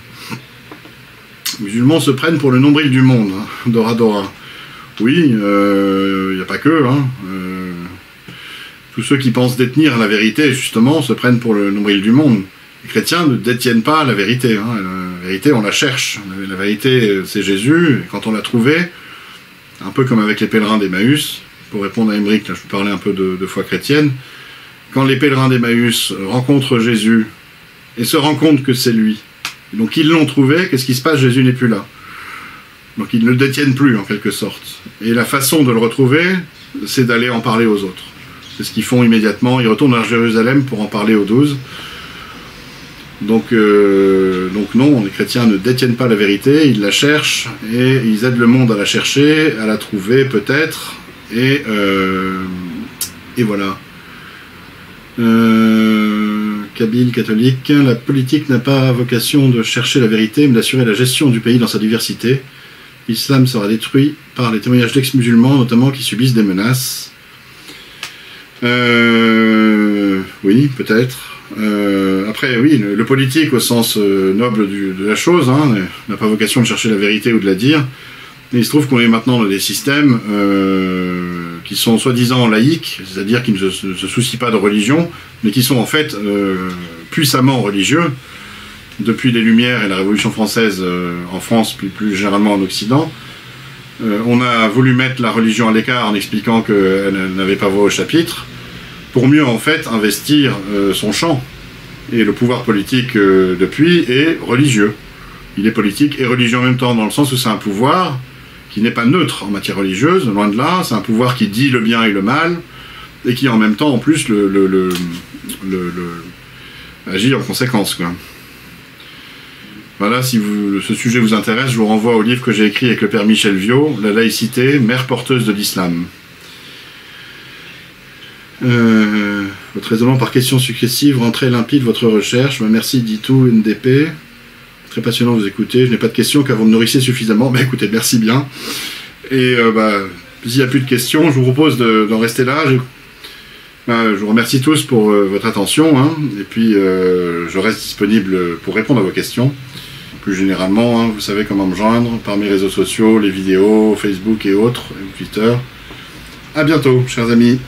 Les musulmans se prennent pour le nombril du monde, hein, Dora Dora. Oui, il n'y a pas que, hein. Tous ceux qui pensent détenir la vérité, justement, se prennent pour le nombril du monde. Les chrétiens ne détiennent pas la vérité, hein. La vérité, on la cherche. La vérité, c'est Jésus, et quand on l'a trouvé, un peu comme avec les pèlerins d'Emmaüs, pour répondre à Émeric, là je peux parler un peu de foi chrétienne, quand les pèlerins d'Emmaüs rencontrent Jésus et se rendent compte que c'est lui, donc ils l'ont trouvé, qu'est-ce qui se passe? Jésus n'est plus là. Donc ils ne le détiennent plus, en quelque sorte. Et la façon de le retrouver, c'est d'aller en parler aux autres. C'est ce qu'ils font immédiatement, ils retournent à Jérusalem pour en parler aux 12. Donc non, les chrétiens ne détiennent pas la vérité, ils la cherchent, et ils aident le monde à la chercher, à la trouver peut-être, et voilà. Kabyle catholique, la politique n'a pas vocation de chercher la vérité, mais d'assurer la gestion du pays dans sa diversité. L'islam sera détruit par les témoignages d'ex-musulmans, notamment qui subissent des menaces. Oui, peut-être. Après, oui, le politique au sens noble de la chose, hein, n'a pas vocation de chercher la vérité ou de la dire, mais il se trouve qu'on est maintenant dans des systèmes qui sont soi-disant laïques, c'est-à-dire qui ne se soucient pas de religion, mais qui sont en fait puissamment religieux, depuis les Lumières et la Révolution française en France, plus généralement en Occident. On a voulu mettre la religion à l'écart en expliquant qu'elle n'avait pas voix au chapitre, pour mieux en fait investir son champ. Et le pouvoir politique depuis est religieux. Il est politique et religieux en même temps, dans le sens où c'est un pouvoir qui n'est pas neutre en matière religieuse, loin de là, c'est un pouvoir qui dit le bien et le mal, et qui en même temps en plus agit en conséquence, quoi. Voilà, si ce sujet vous intéresse, je vous renvoie au livre que j'ai écrit avec le père Michel Viau, La laïcité, mère porteuse de l'islam. Votre raisonnement par questions successives rend très limpide votre recherche. Merci Ditou NDP. Très passionnant de vous écouter. Je n'ai pas de questions car vous me nourrissez suffisamment. Mais écoutez, merci bien. Et s'il n'y a plus de questions, je vous propose d'en rester là. Je vous remercie tous pour votre attention. Hein, et puis, je reste disponible pour répondre à vos questions. Plus généralement, hein, vous savez comment me joindre par mes réseaux sociaux, les vidéos, Facebook et autres, et Twitter. À bientôt, chers amis.